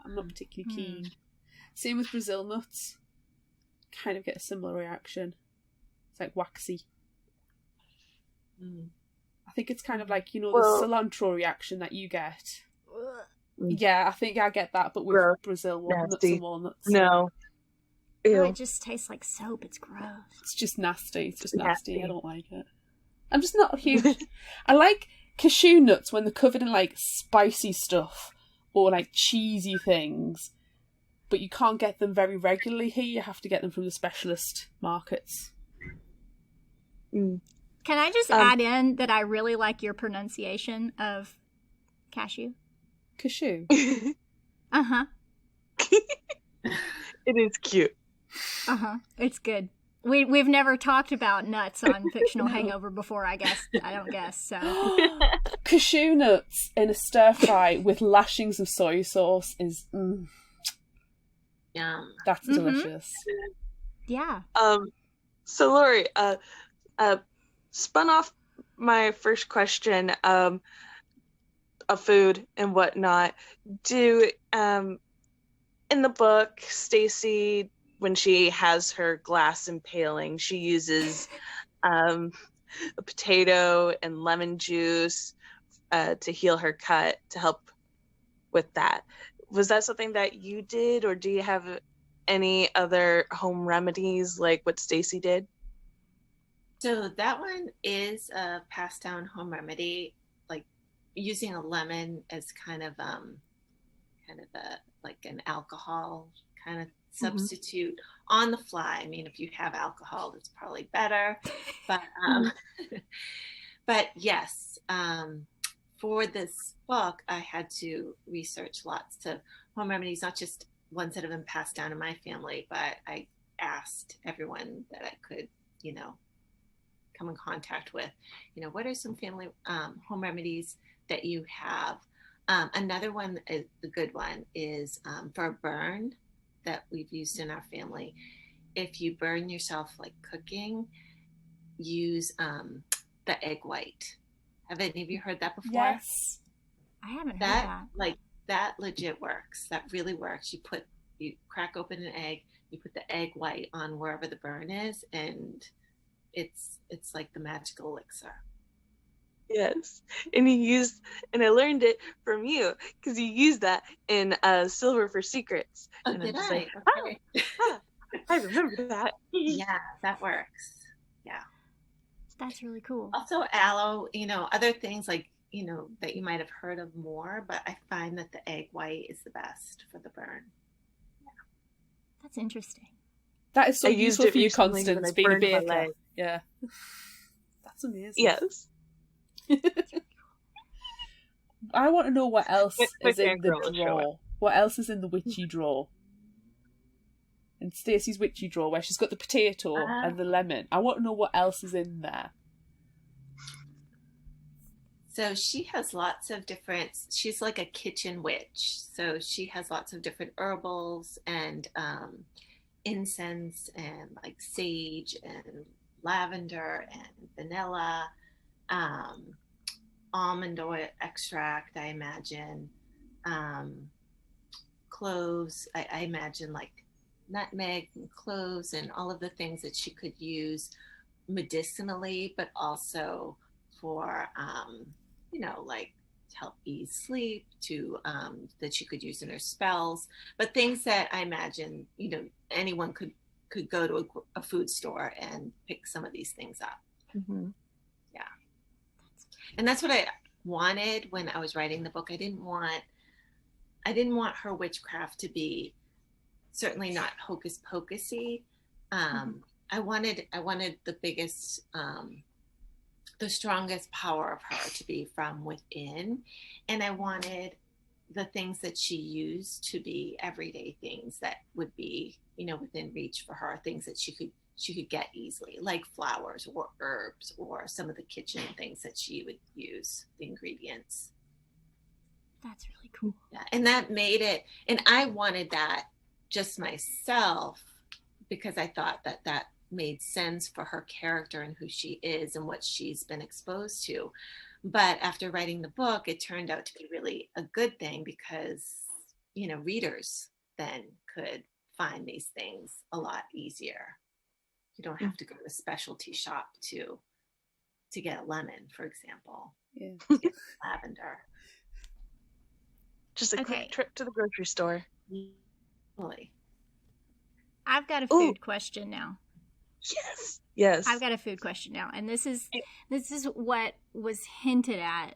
I'm not particularly keen. Same with Brazil nuts. Kind of get a similar reaction. It's like waxy. I think it's kind of like, the cilantro reaction that you get. Yeah, I think I get that, but with Brazil nuts and walnuts. No. Ew. Oh, it just tastes like soap. It's gross. It's just nasty. It's just nasty. I don't like it. I'm just not huge. I like cashew nuts when they're covered in like spicy stuff, or like cheesy things, but you can't get them very regularly here. You have to get them from the specialist markets. Can I just add in that I really like your pronunciation of cashew? Cashew. Uh-huh. It is cute. Uh-huh. It's good. We've never talked about nuts on Fictional Hangover before, I don't guess, so. Cashew nuts in a stir fry with lashings of soy sauce is Yum. that's delicious. Yeah. So Laurie, spun off my first question, of food and whatnot. Do in the book, Stacy, when she has her glass impaling, she uses a potato and lemon juice to heal her cut, to help with that. Was that something that you did, or do you have any other home remedies like what Stacy did? So that one is a passed down home remedy, like using a lemon as kind of a like an alcohol kind of substitute on the fly. I mean, if you have alcohol, it's probably better. But but yes, for this book, I had to research lots of home remedies, not just ones that have been passed down in my family, but I asked everyone that I could, come in contact with, what are some family home remedies that you have? Another one, is the good one, is for a burn that we've used in our family. If you burn yourself like cooking, use the egg white. Have any of you heard that before? Yes. I haven't heard that. Like that legit works. That really works. You crack open an egg, you put the egg white on wherever the burn is, and it's like the magical elixir. Yes, and I learned it from you because you used that in Silver for Secrets. Oh, and did I'm just I? like, Okay. I remember that. Yeah, that works. Yeah. That's really cool. Also aloe, other things like, that you might have heard of more, but I find that the egg white is the best for the burn. Yeah. That's interesting. That is so I used useful it for you, recently when Constance, I being a burned my baker. leg. Yeah. That's amazing. Yes. I want to know what else My is in the fangirl is drawer. What else is in the witchy drawer? In Stacey's witchy drawer, where she's got the potato and the lemon. I want to know what else is in there. So she has lots of different, she's like a kitchen witch. So she has lots of different herbals and incense and like sage and lavender and vanilla, almond oil extract, I imagine, cloves, I imagine like nutmeg and cloves and all of the things that she could use medicinally, but also for, like to help ease sleep, to that she could use in her spells, but things that I imagine, anyone could go to a food store and pick some of these things up. Mm-hmm. Yeah. And that's what I wanted when I was writing the book. I didn't want her witchcraft to be, certainly not hocus pocusy. I wanted the biggest, the strongest power of her to be from within. And I wanted the things that she used to be everyday things that would be, within reach for her, things that she could get easily, like flowers or herbs or some of the kitchen things that she would use, the ingredients. That's really cool. Yeah, and that made it, and I wanted that just myself because I thought that made sense for her character and who she is and what she's been exposed to. But after writing the book, it turned out to be really a good thing because, readers then could find these things a lot easier. You don't have to go to a specialty shop to get a lemon, for example. Yeah. To get lavender. Just a quick trip to the grocery store. Really. I've got a food question now. Yes. I've got a food question now, and this is what was hinted at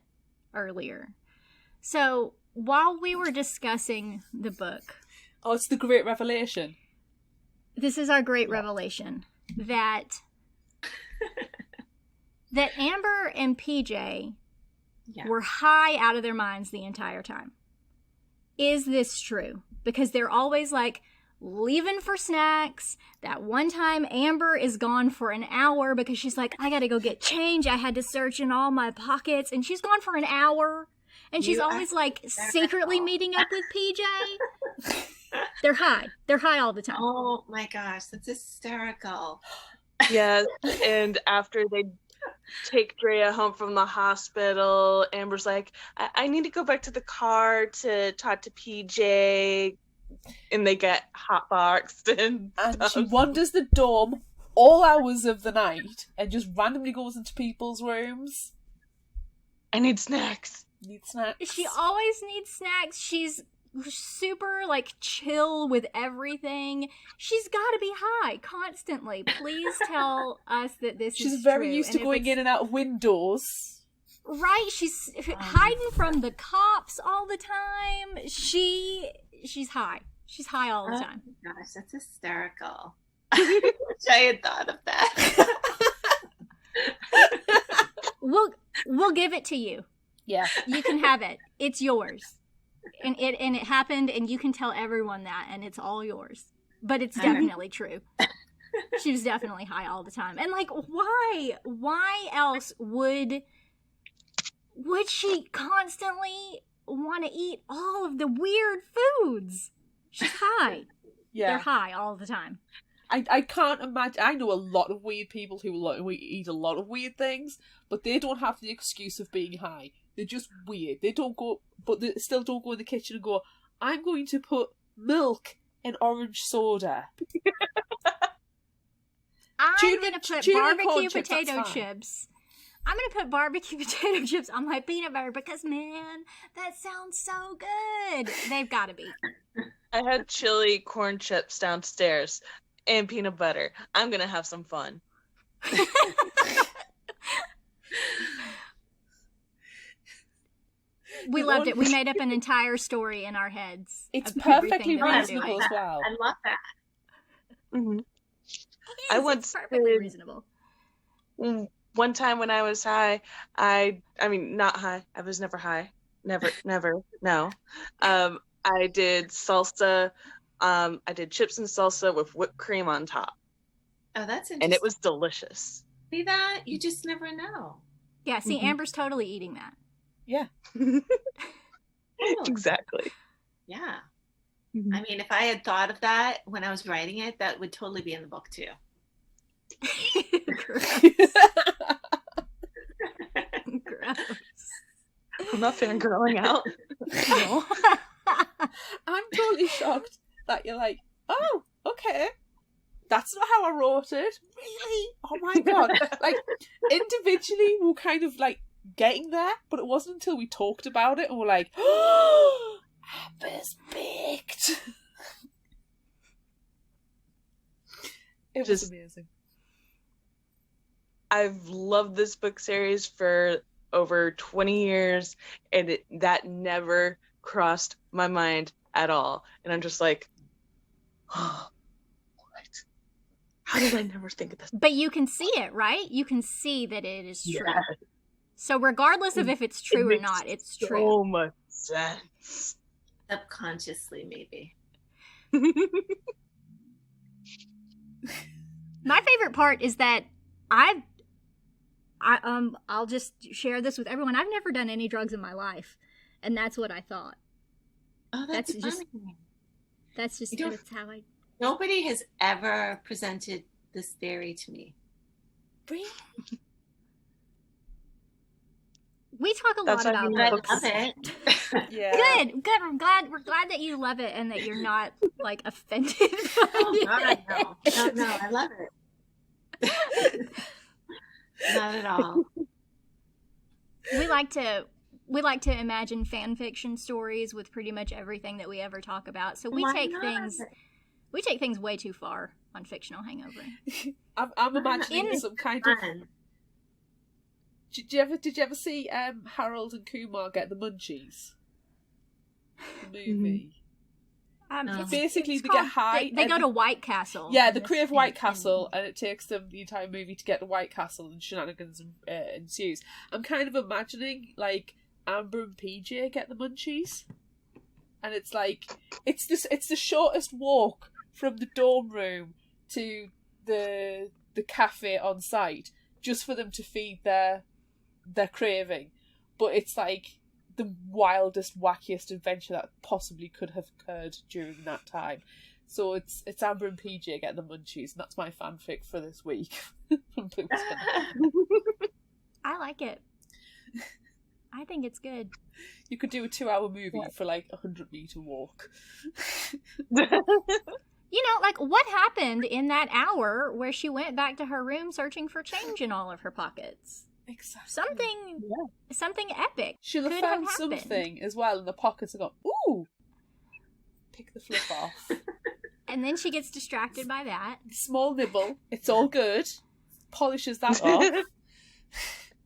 earlier. So while we were discussing the book, Oh, it's the great revelation. this is our great revelation that Amber and PJ were high out of their minds the entire time. Is this true? Because they're always like leaving for snacks. That one time Amber is gone for an hour because she's like, I gotta go get change. I had to search in all my pockets, and she's gone for an hour. And she's always like secretly meeting up with PJ. They're high. They're high all the time. Oh my gosh, that's hysterical. Yes, and after they take Drea home from the hospital, Amber's like, I need to go back to the car to talk to PJ, and they get hotboxed and she wanders the dorm all hours of the night and just randomly goes into people's rooms. I need snacks. She always needs snacks. She's super like chill with everything. She's got to be high constantly. Please tell us that this is She's very true. used to going in and out of windows. Right, she's hiding from the cops all the time. She's high. She's high all the time. Oh my gosh, that's hysterical. I wish I had thought of that. We'll give it to you. Yeah. You can have it. It's yours. And it happened, and you can tell everyone that, and it's all yours. But it's definitely true. She was definitely high all the time. And like, why? Why else would she constantly want to eat all of the weird foods? She's high. Yeah. They're high all the time. I can't imagine. I know a lot of weird people who eat a lot of weird things, but they don't have the excuse of being high. They're just weird. They still don't go in the kitchen and go, I'm going to put milk in orange soda. I'm going to put barbecue potato chips. I'm going to put barbecue potato chips on my peanut butter because, man, that sounds so good. They've got to be. I had chili corn chips downstairs and peanut butter. I'm going to have some fun. We loved it. We made up an entire story in our heads. It's perfectly reasonable as well. I love that. Mm-hmm. I once perfectly reasonable. One time when I was high, I mean not high. I was never high. Never. No. I did salsa. I did chips and salsa with whipped cream on top. Oh, that's interesting. And it was delicious. See that? You just never know. Yeah. See, Amber's totally eating that. Yeah. Exactly. Yeah. I mean, if I had thought of that when I was writing it, that would totally be in the book too. Gross. I'm not fangirling out. No. I'm totally shocked that you're like, oh, okay. That's not how I wrote it. Really? Oh my god. Like, individually, we were kind of like getting there, but it wasn't until we talked about it and we're like, oh, Amber's baked. It was amazing. I've loved this book series for over 20 years, and that never crossed my mind at all. And I'm just like, oh, what? How did I never think of this? But you can see it, right? You can see that it is true. Yeah. So regardless of if it's true or not, it's true. So much sense. Subconsciously, maybe. My favorite part is that I'll just share this with everyone. I've never done any drugs in my life, and that's what I thought. Oh, that's funny. That's how I. Nobody has ever presented this theory to me. Really? We talk a lot about I love it. Yeah. Good. We're glad that you love it and that you're not like offended. Oh God, no, I love it. Not at all. We like to imagine fan fiction stories with pretty much everything that we ever talk about. So we take things way too far on Fictional Hangover. I'm imagining some kind of. Did you ever see Harold and Kumar get the Munchies? movie. It's Basically, it's they called- get high. They go to White Castle. Yeah, in they this- crave in- White Castle, and it takes them the entire movie to get to White Castle, and shenanigans ensues. I'm kind of imagining like Amber and PJ get the Munchies, and it's like it's the shortest walk from the dorm room to the cafe on site, just for them to feed their craving, but it's like the wildest, wackiest adventure that possibly could have occurred during that time. So it's Amber and PJ getting the Munchies, and that's my fanfic for this week. From Blue's I like it. I think it's good. You could do a 2-hour movie for like a 100-meter walk. You know, like, what happened in that hour where she went back to her room searching for change in all of her pockets? Exactly. Something epic. She'll have could found happened. something as well in the pockets and gone, ooh! Pick the fluff off. And then she gets distracted by that. Small nibble. It's all good. Polishes that off.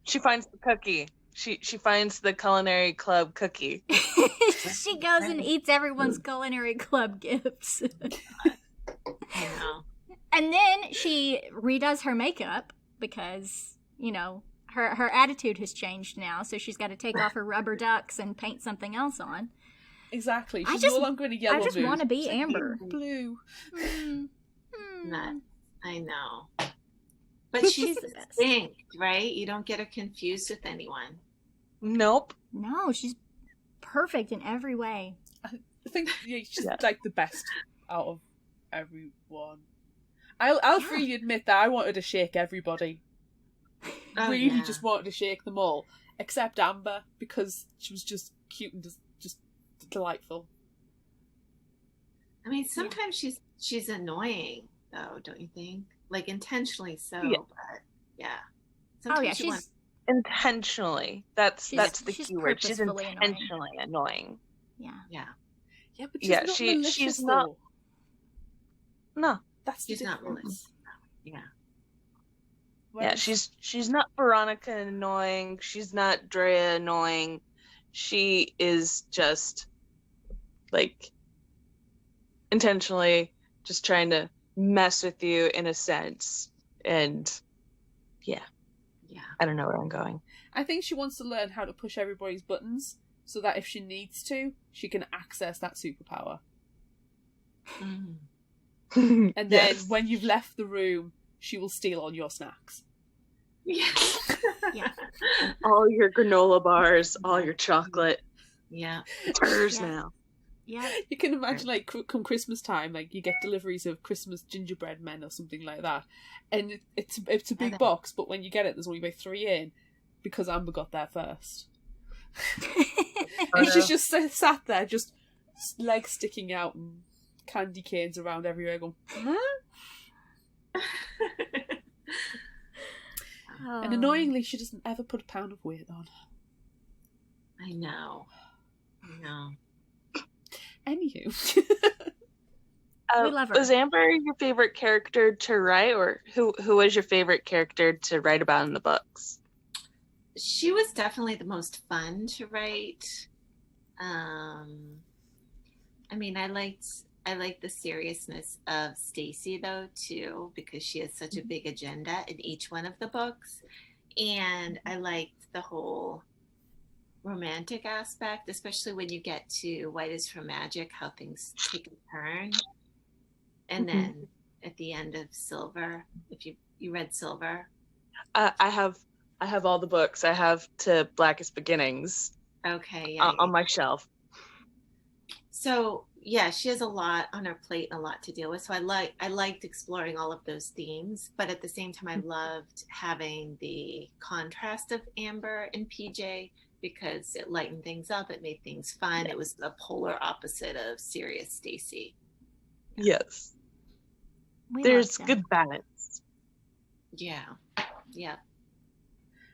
She finds the cookie. She finds the culinary club cookie. She goes and eats everyone's culinary club gifts. I know. And then she redoes her makeup because, you know, her attitude has changed now, so she's got to take off her rubber ducks and paint something else on. Exactly. I She's just- no longer in a yellow I just mood. want to be Amber. Blue. I know. But she's the best. distinct, right? You don't get her confused with anyone. Nope. No, she's perfect in every way. I think she's like the best out of everyone. I'll freely admit that I wanted to shake everybody. Oh, Really yeah. just wanted to shake them all. Except Amber, because she was just cute and just delightful. I mean, sometimes she's annoying, though, don't you think? Like, intentionally so, Yeah. but yeah. Oh yeah, Sometimes you she's Intentionally. That's the she's key word. She's purposefully annoying. intentionally annoying. yeah. yeah, Yeah, but she's Yeah, not she's malicious, not- though. No. That's the she's not difference. malicious. Yeah. Yeah, Whereas- she's not Veronica annoying. She's not Drea annoying. She is just like intentionally just trying to mess with you in a sense. And Yeah. I don't know where I'm going. I think she wants to learn how to push everybody's buttons so that if she needs to, she can access that superpower. Mm. And then Yes. when you've left the room, she will steal all your snacks. Yeah. Yeah. all your granola bars, all your chocolate. Yeah. It's hers Yeah. now. Yeah. You can imagine, like, come Christmas time, like, you get deliveries of Christmas gingerbread men or something like that. And it's a big box, but when you get it, there's only about 3 in, because Amber got there first. And she's just sat there, just legs sticking out and candy canes around everywhere going, huh? And annoyingly, she doesn't ever put a pound of weight on. I know. Anywho. We love her. Was Amber your favorite character to write, or who was your favorite character to write about in the books? She was definitely the most fun to write. I mean, I liked the seriousness of Stacy though too, because she has such a big agenda in each one of the books, and I liked the whole romantic aspect, especially when you get to White is for Magic, how things take a turn, and then at the end of Silver, if you read Silver. I have all the books. I have to Blackest Beginnings Okay, yeah. on my shelf. So yeah, she has a lot on her plate and a lot to deal with. So I liked exploring all of those themes, but at the same time, I loved having the contrast of Amber and PJ because it lightened things up. It made things fun. It was the polar opposite of serious Stacy. Yes. We There's loved them. good balance. Yeah, yeah.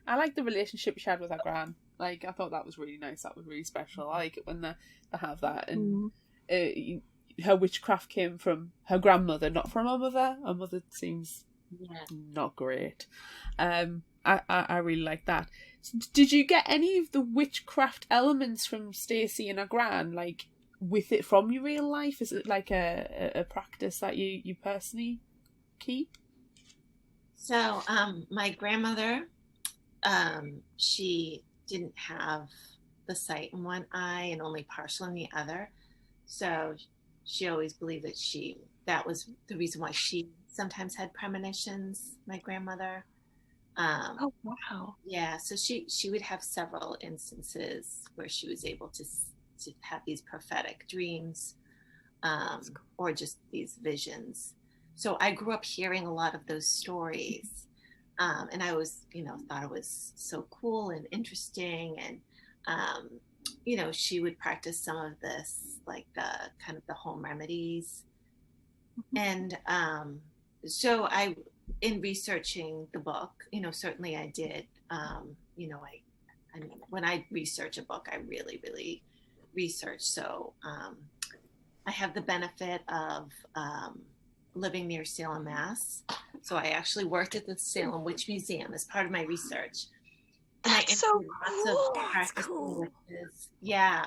I like the relationship she had with her gran. Like, I thought that was really nice. That was really special. I like it when they have that. And her witchcraft came from her grandmother, not from her mother. Her mother seems Yeah. not great. And I really like that. So did you get any of the witchcraft elements from Stacey and her gran, like, with it from your real life? Is it like a practice that you personally keep? So, my grandmother, she didn't have the sight in one eye and only partial in the other. So she always believed that was the reason why she sometimes had premonitions, my grandmother. Oh, wow. Yeah, so she would have several instances where she was able to have these prophetic dreams, or just these visions. So I grew up hearing a lot of those stories, and I was, thought it was so cool and interesting. And she would practice some of this, like the kind of the home remedies. And so in researching the book, certainly I did. I mean, when I research a book, I really, really research. So I have the benefit of living near Salem, Mass. So I actually worked at the Salem Witch Museum as part of my research. And That's so cool. That's cool. Witches. Yeah.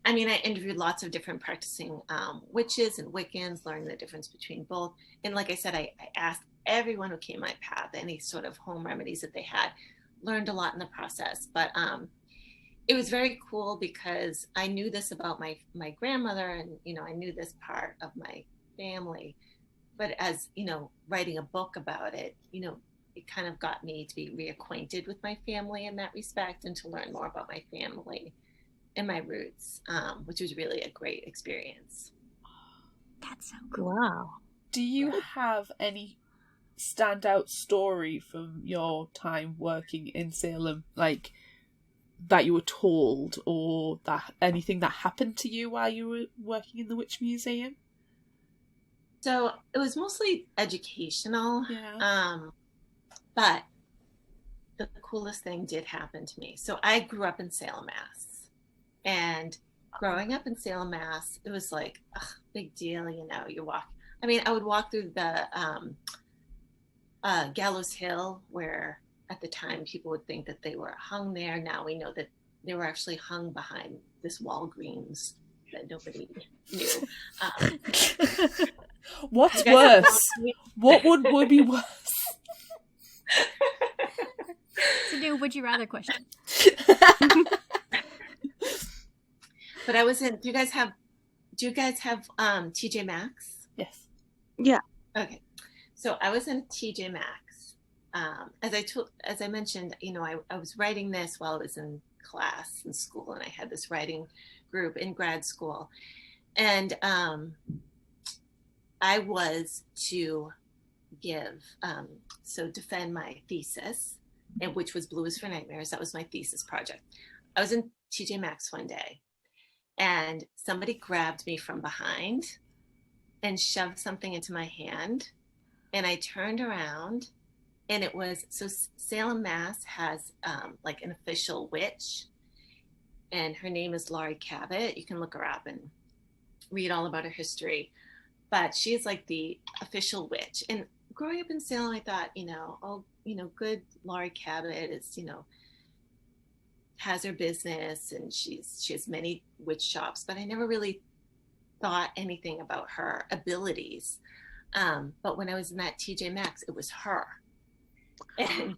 I mean, I interviewed lots of different practicing witches and Wiccans, learned the difference between both. And like I said, I asked everyone who came my path any sort of home remedies that they had, learned a lot in the process. But it was very cool because I knew this about my grandmother, and, I knew this part of my family. But as, writing a book about it, it kind of got me to be reacquainted with my family in that respect and to learn more about my family and my roots, which was really a great experience. That's so cool. Wow. Do you have any standout story from your time working in Salem, like that you were told, or that anything that happened to you while you were working in the Witch Museum? So it was mostly educational, but the coolest thing did happen to me. So I grew up in Salem, Mass. And growing up in Salem, Mass, it was like, big deal, you walk. I mean, I would walk through the Gallows Hill, where at the time people would think that they were hung there. Now we know that they were actually hung behind this Walgreens that nobody knew. What's worse? What would be worse? It's a new would you rather question. But I was in. Do you guys have TJ Maxx? Yes. Yeah. Okay. So I was in TJ Maxx. As I mentioned, I was writing this while I was in class in school, and I had this writing group in grad school, and I was to defend my thesis, and which was Blue is for Nightmares. That was my thesis project. I was in TJ Maxx one day, and somebody grabbed me from behind and shoved something into my hand, and I turned around, and it was, so Salem, Mass has like an official witch, and her name is Laurie Cabot. You can look her up and read all about her history, but she's like the official witch. And growing up in Salem, I thought, good Laurie Cabot is, has her business, and she has many witch shops, but I never really thought anything about her abilities. But when I was in that TJ Maxx, it was her. And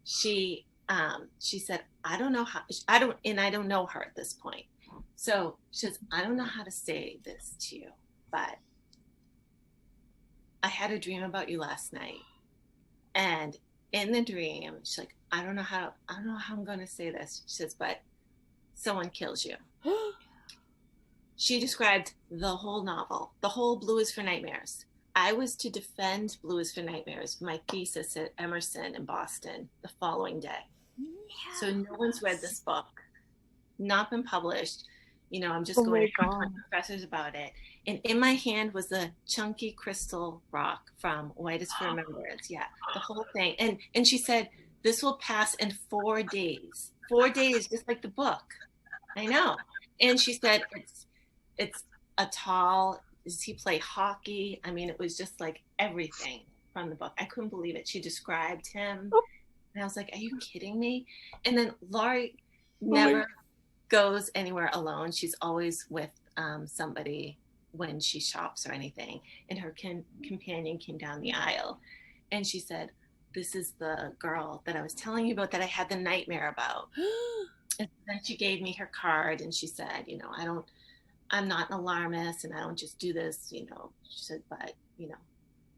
she said, I don't know her at this point. So she says, I don't know how to say this to you, but I had a dream about you last night. And in the dream, she's like, I don't know how I'm going to say this. She says, but someone kills you. She described the whole novel, the whole Blue is for Nightmares. I was to defend Blue is for Nightmares for my thesis at Emerson in Boston the following day. Yes. So no one's read this book, not been published. I'm just going to talk to professors about it. And in my hand was a chunky crystal rock from White is for Remembrance. Yeah, the whole thing. And she said, this will pass in 4 days. 4 days, just like the book. I know. And she said, it's a tall, does he play hockey? I mean, it was just like everything. from the book. I couldn't believe it. She described him, Oh. and I was like, "Are you kidding me?" And then Laurie never goes anywhere alone. She's always with somebody when she shops or anything. And her companion came down the aisle, and she said, "This is the girl that I was telling you about that I had the nightmare about." And then she gave me her card, and she said, "You know, I'm not an alarmist, and I don't just do this, you know." She said, "But, you know,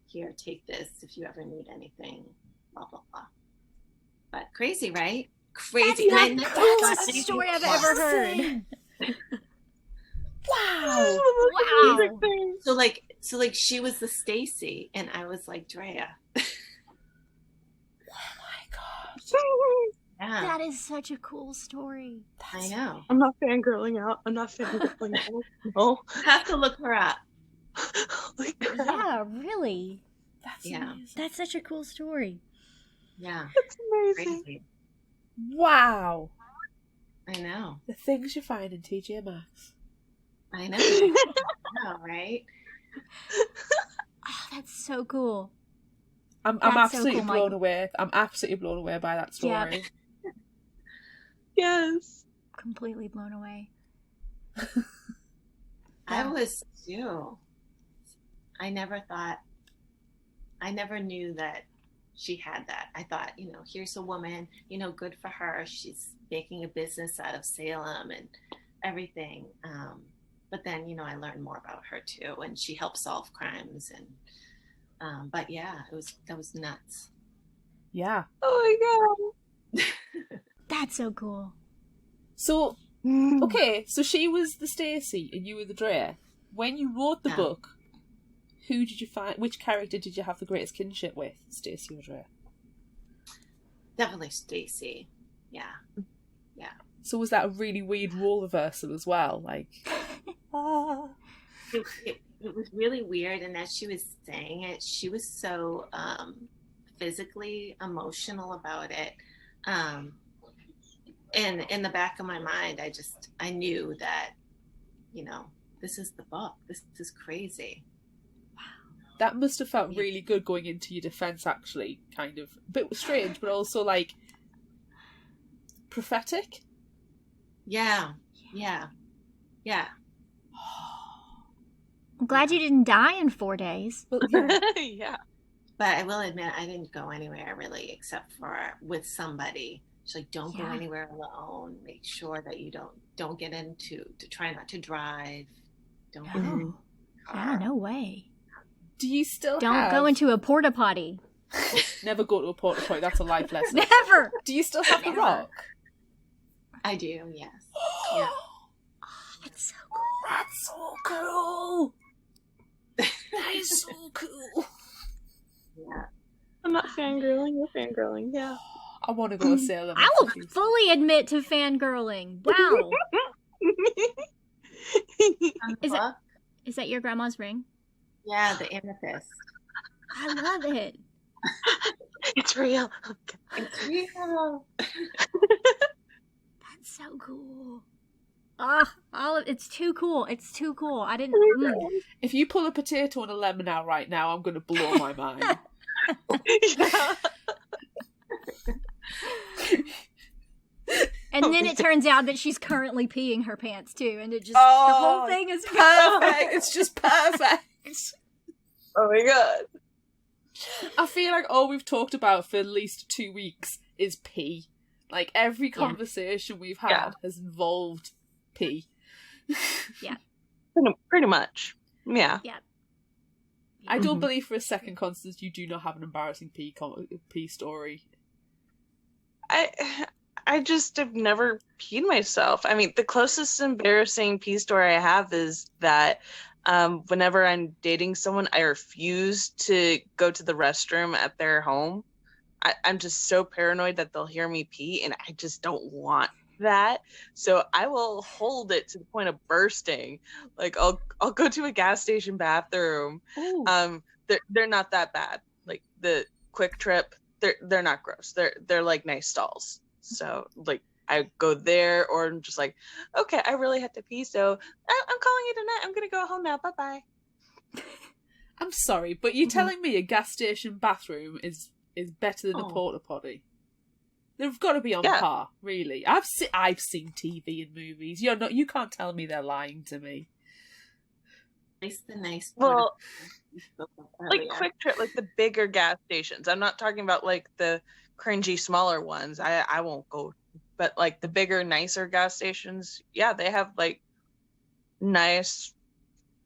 here, take this if you ever need anything, blah, blah, blah." But crazy, right? Crazy. That's the best story I've ever heard. Wow. Wow. So like she was the Stacy, and I was like Drea. Oh my gosh. Yeah, That is such a cool story. I know. I'm not fangirling out. No. You have to look her up. Holy crap. Yeah, really. That's Yeah. amazing. That's such a cool story. Yeah, That's amazing. crazy. Wow. I know. The things you find in TJ Maxx. I know. I know, right? Oh, that's so cool. I'm That's so absolutely cool, blown Mike. away. I'm absolutely blown away by that story. Yeah. Yes. Completely blown away. I was too. I never knew that she had that. I thought, you know, here's a woman, you know, good for her. She's making a business out of Salem and everything. But then, you know, I learned more about her too, and she helped solve crimes. And but yeah, that was nuts. Yeah. Oh my That's so cool. So, god. okay, so she was the Stacy and you were the Drea. When you wrote the Yeah. book, who did you find? Which character did you have the greatest kinship with, Stacy or Drea? Definitely Stacy. Yeah. So was that a really weird role reversal as well? Like, It was really weird, and as she was saying it, she was so physically emotional about it. And in the back of my mind, I knew that, you know, this is the book. This is crazy. that must have felt really good going into your defense, actually. Kind of a bit strange, but also like prophetic. Yeah. I'm glad you didn't die in 4 days. Well, yeah. Yeah. But I will admit, I didn't go anywhere really, except for with somebody. She's like, don't go Yeah. anywhere alone. Make sure that you don't get to try not to drive. Don't get in No. the Yeah, car. no way. Do you still Don't have... go into a porta potty. Never go to a porta potty. That's a life lesson. Never. Do you still have the Never. rock? I do, yes. Yeah. That's so cool. That's so cool. That is so cool. Yeah. I'm not fangirling, you're fangirling, yeah. I want to go to Salem. I will fully admit to fangirling. Wow. Is it- Book? Is that your grandma's ring? Yeah, the amethyst. I love it. It's real. Okay. It's real. That's so cool. It's too cool. It's too cool. I didn't. If you pull a potato and a lemon out right now, I'm going to blow my mind. Yeah. And then it turns out that she's currently peeing her pants too, and it just Oh, the whole thing is Perfect. It's just perfect. Oh my god. I feel like all we've talked about for at least 2 weeks is pee. Like every conversation we've had has involved pee. Pretty much. Yeah. I don't believe for a second, Constance, you do not have an embarrassing pee story. I just have never peed myself. I mean, the closest embarrassing pee story I have is that whenever I'm dating someone, I refuse to go to the restroom at their home. I'm just so paranoid that they'll hear me pee, and I just don't want that. So I will hold it to the point of bursting. Like I'll go to a gas station bathroom. Ooh. They're not that bad. Like the Quick Trip, they're not gross. They're like nice stalls. So like I go there, or I'm just like, okay, I really had to pee, so I'm calling it a night. I'm gonna go home now. Bye bye. I'm sorry, but you're telling me a gas station bathroom is better than a Oh. porta potty? They've got to be on par, really. I've seen TV and movies. You can't tell me they're lying to me. It's the nice. Well, like Quick Trip, like the bigger gas stations. I'm not talking about like the cringy smaller ones. I won't go, but like the bigger, nicer gas stations, yeah, they have like nice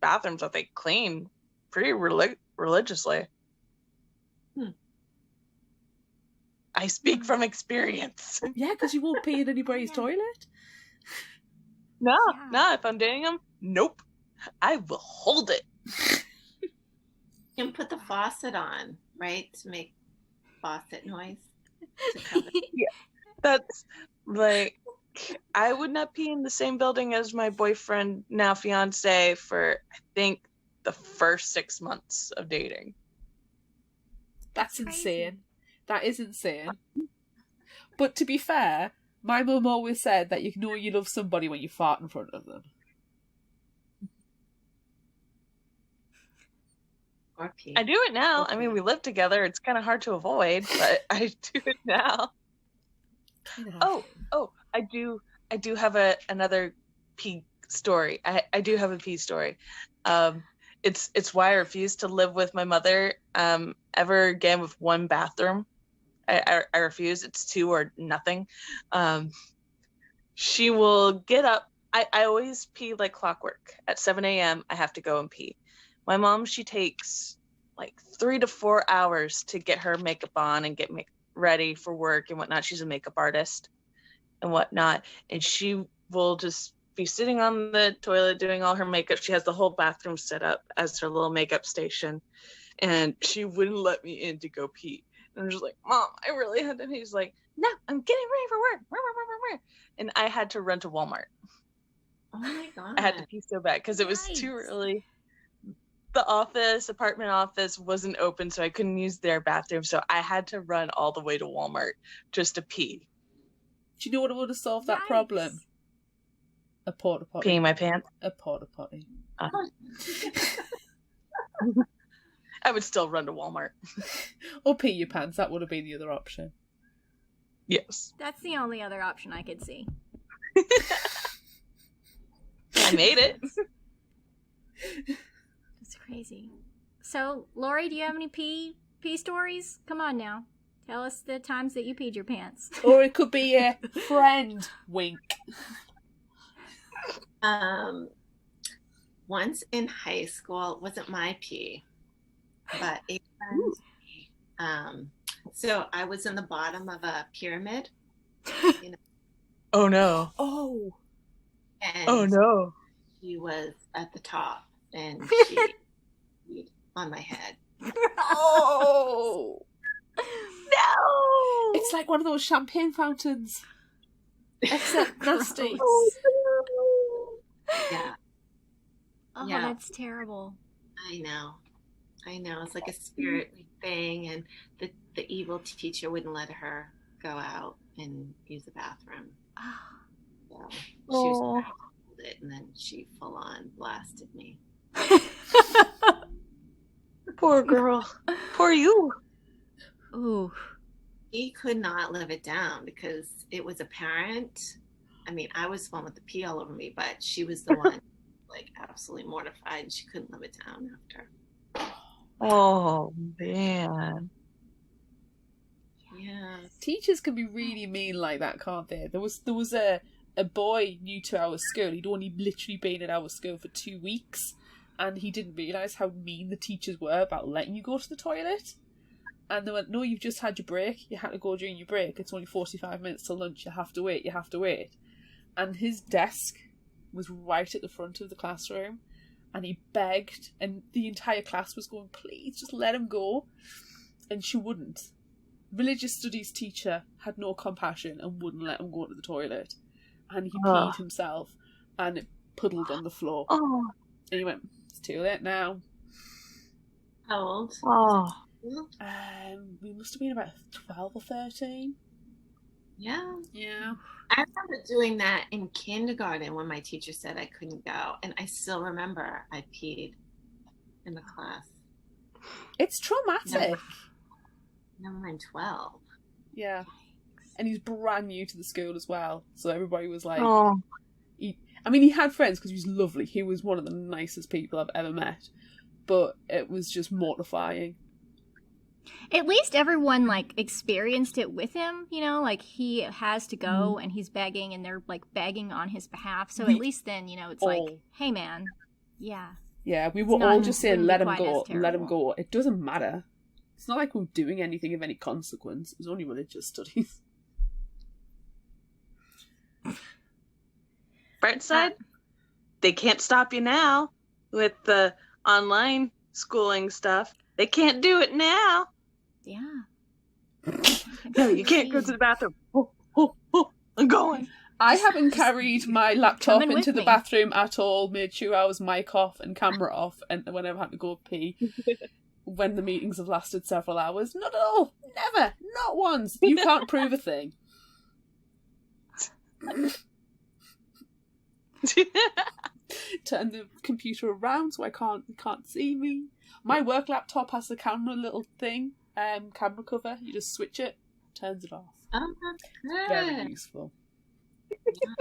bathrooms that they clean pretty religiously. I speak from experience. Yeah, because you won't pee in anybody's toilet. No, if I'm dating them, nope. I will hold it. You can put the faucet on, right, to make faucet noise. Yeah, that's like, I would not pee in the same building as my boyfriend, now fiance, for I think the first 6 months of dating. That's insane. That is insane. But to be fair, my mum always said that you know you love somebody when you fart in front of them. I do it now. I mean, we live together. It's kind of hard to avoid, but I do it now. Oh, I do have another pee story. I do have a pee story. It's why I refuse to live with my mother ever again with one bathroom. I refuse. It's 2 or nothing. She will get up. I always pee like clockwork. At 7 a.m. I have to go and pee. My mom, she takes like 3 to 4 hours to get her makeup on and get ready for work and whatnot. She's a makeup artist and whatnot. And she will just be sitting on the toilet doing all her makeup. She has the whole bathroom set up as her little makeup station. And she wouldn't let me in to go pee. And I'm just like, Mom, I really had to. And he's like, no, I'm getting ready for work. And I had to run to Walmart. Oh my God. I had to pee so bad because it was too early. The apartment office wasn't open, so I couldn't use their bathroom. So I had to run all the way to Walmart just to pee. Do you know what would have solved that problem? A porta potty. Peeing my pants? A porta potty. I would still run to Walmart. Or pee your pants. That would have been the other option. Yes. That's the only other option I could see. I made it. That's crazy. So, Laurie, do you have any pee stories? Come on now. Tell us the times that you peed your pants. Or it could be a friend wink. Once in high school, it wasn't my pee, but a friend's pee. So I was in the bottom of a pyramid. You know, Oh no. Oh. and Oh no. she was at the top, and she peed on my head. Oh. No. It's like one of those champagne fountains. Except nasty. Yeah. Oh, Yeah. that's terrible. I know. It's like a spirit thing, and the evil teacher wouldn't let her go out and use the bathroom. So she was it, and then she full on blasted me. Poor girl. Poor you. Ooh. He could not live it down because it was apparent. I mean, I was the one with the pee all over me, but she was the one like absolutely mortified, and she couldn't live it down after. Oh man. Yeah. Teachers can be really mean like that, can't they? There was a boy new to our school. He'd only literally been in our school for 2 weeks, and he didn't realise how mean the teachers were about letting you go to the toilet. And they went, no, you've just had your break. You had to go during your break. It's only 45 minutes till lunch. You have to wait. And his desk was right at the front of the classroom. And he begged, and the entire class was going, please, just let him go. And she wouldn't. Religious studies teacher had no compassion and wouldn't let him go to the toilet. And he peed himself, and it puddled on the floor. Oh. And he went, it's too late now. How old? Oh. We must have been about 12 or 13. Yeah. Yeah. I remember doing that in kindergarten when my teacher said I couldn't go, and I still remember I peed in the class. It's traumatic. Never mind 12. Yeah. And he's brand new to the school as well. So everybody was like... Oh. He had friends because he was lovely. He was one of the nicest people I've ever met. But it was just mortifying. At least everyone, like, experienced it with him, you know? Like, he has to go and he's begging and they're, like, begging on his behalf. So at least then, you know, it's like, hey, man. Yeah. Yeah, we were all just saying, let him go, let him go. It doesn't matter. It's not like we're doing anything of any consequence. It was only religious studies. Bright side, they can't stop you now with the online schooling stuff. They can't do it now. Yeah. No, you can't go to the bathroom. I'm going. I haven't carried my laptop into the bathroom at all, made sure I was mic off and camera off, and whenever I had to go pee, when the meetings have lasted several hours. Not at all. Never. Not once. You can't prove a thing. Turn the computer around so you can't see me. My work laptop has the camera little thing, camera cover. You just switch it, turns it off. Oh, that's good. Very useful.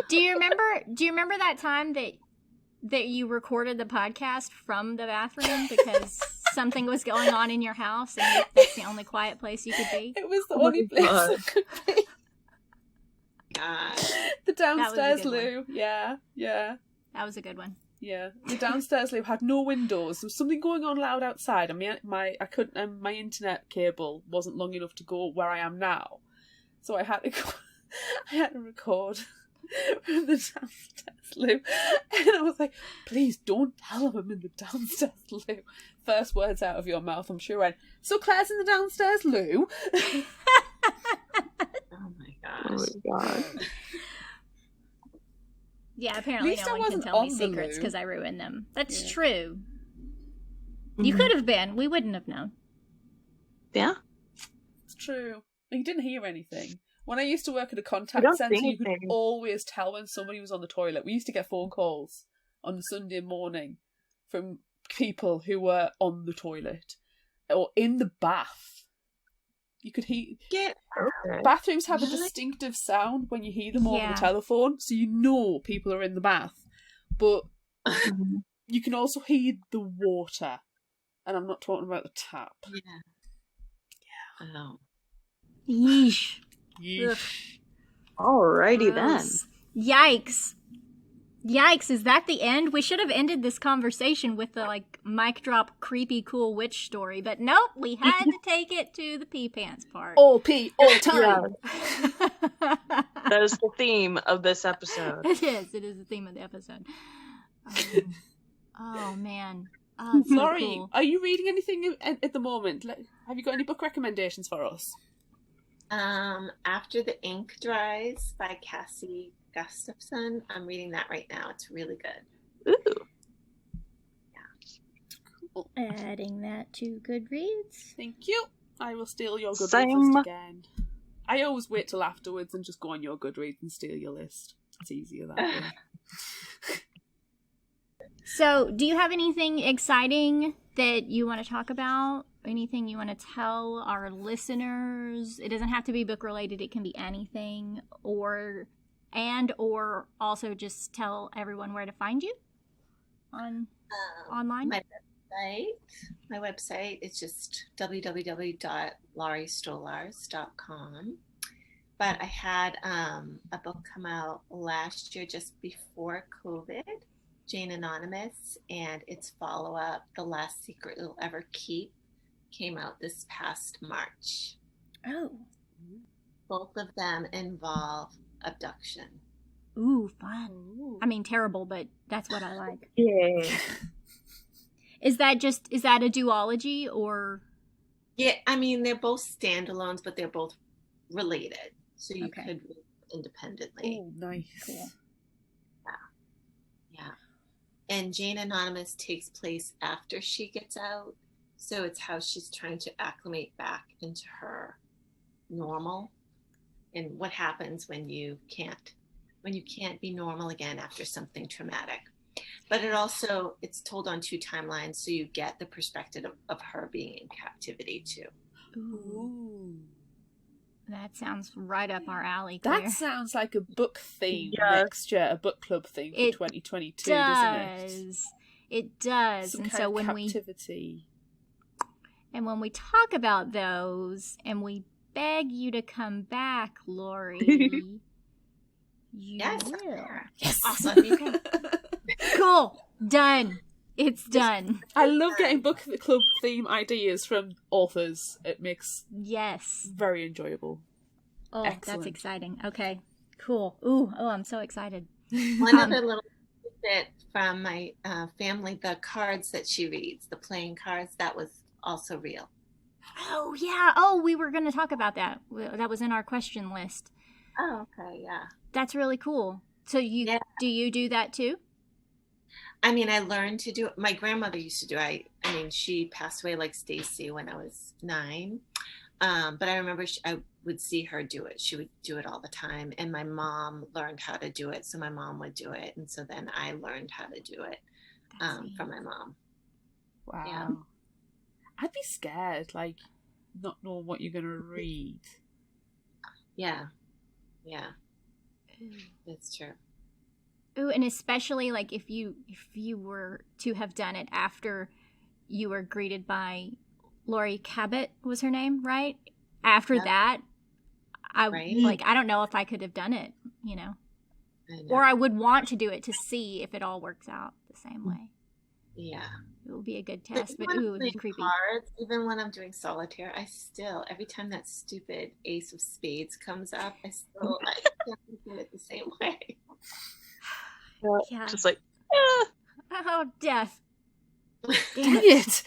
Do you remember that time that you recorded the podcast from the bathroom because something was going on in your house and that's the only quiet place you could be? It was the only place I could be. God. The downstairs loo. Yeah. That was a good one. Yeah, the downstairs loo had no windows. There was something going on loud outside, and my internet cable wasn't long enough to go where I am now, so I had to record from the downstairs loo, and I was like, "Please don't tell him I'm in the downstairs loo." First words out of your mouth, I'm sure. Went, so Claire's in the downstairs loo. Oh my gosh. Oh my god. Yeah, apparently no one can tell me secrets because I ruined them. That's true. You could have been. We wouldn't have known. Yeah. It's true. You didn't hear anything. When I used to work at a contact centre, you could always tell when somebody was on the toilet. We used to get phone calls on the Sunday morning from people who were on the toilet or in the bath. You could hear... Bathrooms have a distinctive sound when you hear them over the telephone, so you know people are in the bath. But you can also hear the water. And I'm not talking about the tap. Yeah. Oh. Yeesh. Alrighty Gross. Then. Yikes, is that the end? We should have ended this conversation with the, like, mic drop creepy cool witch story, but nope, we had to take it to the pee pants part. All pee, all time. That is the theme of this episode. It is the theme of the episode. Oh, man. Oh, so Laurie, cool. Are you reading anything at the moment? Have you got any book recommendations for us? After the Ink Dries by Cassie Gustafson. I'm reading that right now. It's really good. Ooh. Yeah. Cool. Adding that to Goodreads. Thank you. I will steal your Goodreads list again. I always wait till afterwards and just go on your Goodreads and steal your list. It's easier that way. So, do you have anything exciting that you want to talk about? Anything you want to tell our listeners? It doesn't have to be book related. It can be anything, or also just tell everyone where to find you online. My website is just www.lauriesstolarz.com. But I had a book come out last year, just before COVID, Jane Anonymous, and its follow-up, The Last Secret You'll Ever Keep, came out this past March. Oh. Both of them involve abduction. Ooh, fun. Ooh. I mean, terrible, but that's what I like. Yeah. Is that a duology or? Yeah, I mean, they're both standalones, but they're both related. So you could read independently. Oh, nice. Cool. Yeah. And Jane Anonymous takes place after she gets out. So it's how she's trying to acclimate back into her normal, and what happens when you can't be normal again after something traumatic. but it's told on 2 timelines, so you get the perspective of her being in captivity too. Ooh. That sounds right up our alley, Claire. That sounds like a book theme next year, a book club theme for 2022, doesn't it? It does. Some and kind so of when captivity. when we talk about those and we beg you to come back, Laurie, you will. Yes. Awesome. You can. Cool. Done. It's done. I love getting book club theme ideas from authors. It makes very enjoyable. Oh, Excellent. That's exciting. Okay, cool. I'm so excited. One other little bit from my family, the cards that she reads, the playing cards, that was also real. Oh, yeah. Oh, we were going to talk about that. That was in our question list. Oh, okay, yeah. That's really cool. So do you do that too? I mean, I learned to do it. My grandmother used to do it. I mean, she passed away like Stacy when I was 9. But I remember I would see her do it. She would do it all the time. And my mom learned how to do it. So my mom would do it. And so then I learned how to do it from my mom. Wow. Yeah. I'd be scared, like, not knowing what you're going to read. Yeah. Yeah. That's true. Ooh, and especially like if you were to have done it after you were greeted by Laurie Cabot was her name, right? After that, I don't know if I could have done it, you know. Or I would want to do it to see if it all works out the same way. Yeah. It would be a good test, but it would be creepy. Cards, even when I'm doing solitaire, every time that stupid Ace of Spades comes up, I can't do it the same way. Yeah. Just like, oh, death. Dang it.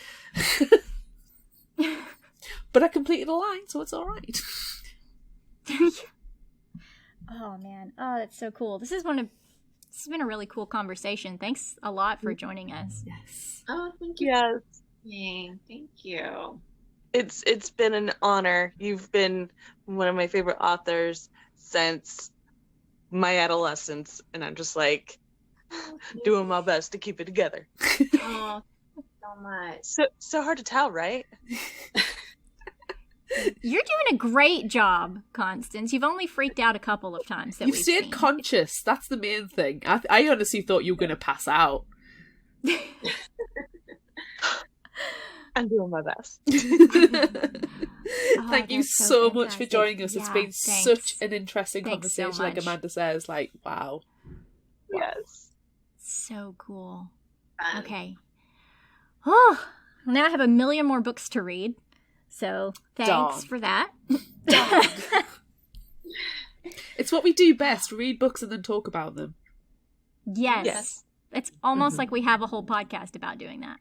But I completed a line, so it's all right. Oh, man. Oh, that's so cool. This has been a really cool conversation. Thanks a lot for joining us. Yes. Oh, thank you. Yes. Thank you. It's been an honor. You've been one of my favorite authors since my adolescence, and I'm just like doing my best to keep it together. Oh, so much. So hard to tell, right? You're doing a great job, Constance. You've only freaked out a couple of times. You've stayed conscious. That's the main thing. I honestly thought you were going to pass out. I'm doing my best. Thank you so much for joining us. It's been such an interesting conversation. So like Amanda says, like, wow. Yes. So cool. Okay. Oh, now I have a million more books to read. So thanks for that. It's what we do best. Read books and then talk about them. Yes. It's almost like we have a whole podcast about doing that.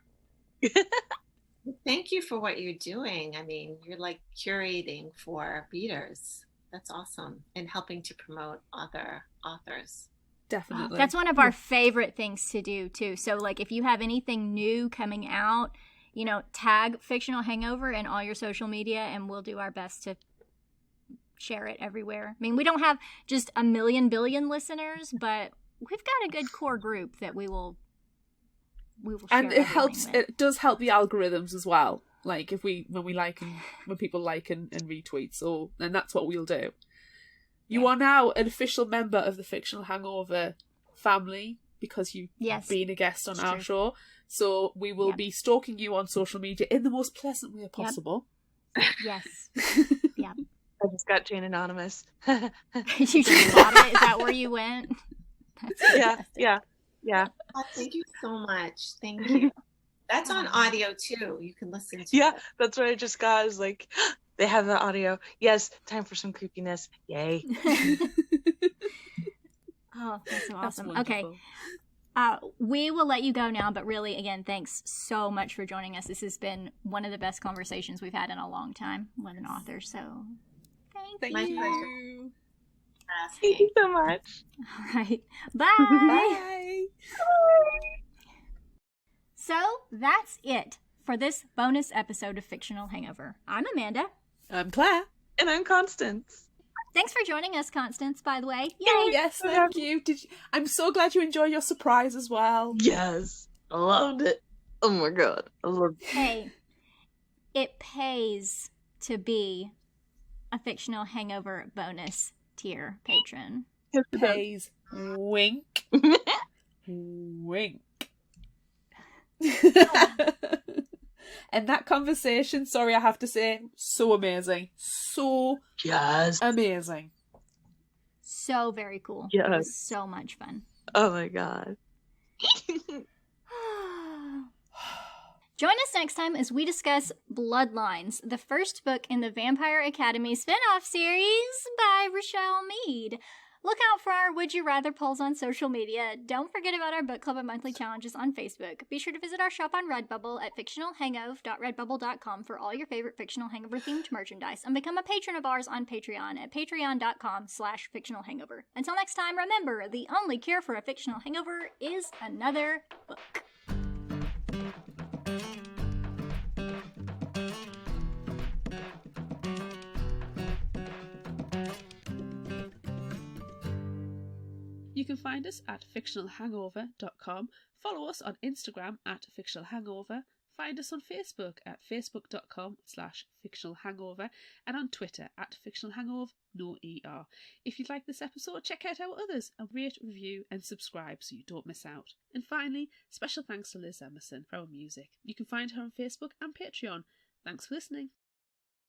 Thank you for what you're doing. I mean, you're like curating for readers. That's awesome. And helping to promote other authors. Definitely. That's one of our favorite things to do, too. So, like, if you have anything new coming out, you know, tag Fictional Hangover in all your social media, and we'll do our best to share it everywhere. I mean, we don't have just a million billion listeners, but we've got a good core group that we will share. And it helps. With. It does help the algorithms as well. Like when people like and retweet. So, and that's what we'll do. You are now an official member of the Fictional Hangover family because you've been a guest on our show. So we will be stalking you on social media in the most pleasant way possible. Yes. Yeah. I just got Jane Anonymous. You just bought it? Is that where you went? Yeah. Oh, thank you so much. Thank you. That's on audio too. You can listen to it. Yeah, that's what I just got. I was like, they have the audio. Yes, time for some creepiness. Yay. Oh, that's so awesome. Okay. We will let you go now, but really, again, thanks so much for joining us. This has been one of the best conversations we've had in a long time with an author, so thank you. Thank you so much. All right. Bye. Bye. So that's it for this bonus episode of Fictional Hangover. I'm Amanda. I'm Claire. And I'm Constance. Thanks for joining us, Constance, by the way. Yay! Oh, yes, thank you. I'm so glad you enjoyed your surprise as well. Yes, I loved it. Oh my god, I loved it. Hey, it pays to be a Fictional Hangover bonus tier patron. Pays. Wink. Wink. And that conversation, sorry, I have to say, so amazing. So amazing. So very cool. Yes. It was so much fun. Oh my god. Join us next time as we discuss Bloodlines, the first book in the Vampire Academy spin-off series by Rochelle Mead. Look out for our Would You Rather polls on social media. Don't forget about our book club and monthly challenges on Facebook. Be sure to visit our shop on Redbubble at fictionalhangover.redbubble.com for all your favorite Fictional Hangover themed merchandise, and become a patron of ours on Patreon at patreon.com/fictionalhangover. Until next time, remember, the only cure for a fictional hangover is another book. You can find us at fictionalhangover.com, follow us on Instagram at fictionalhangover, find us on Facebook at facebook.com/fictionalhangover, and on Twitter at fictionalhangover, no ER. If you'd like this episode, check out our others and rate, review and subscribe so you don't miss out. And finally, special thanks to Liz Emerson for our music. You can find her on Facebook and Patreon. Thanks for listening.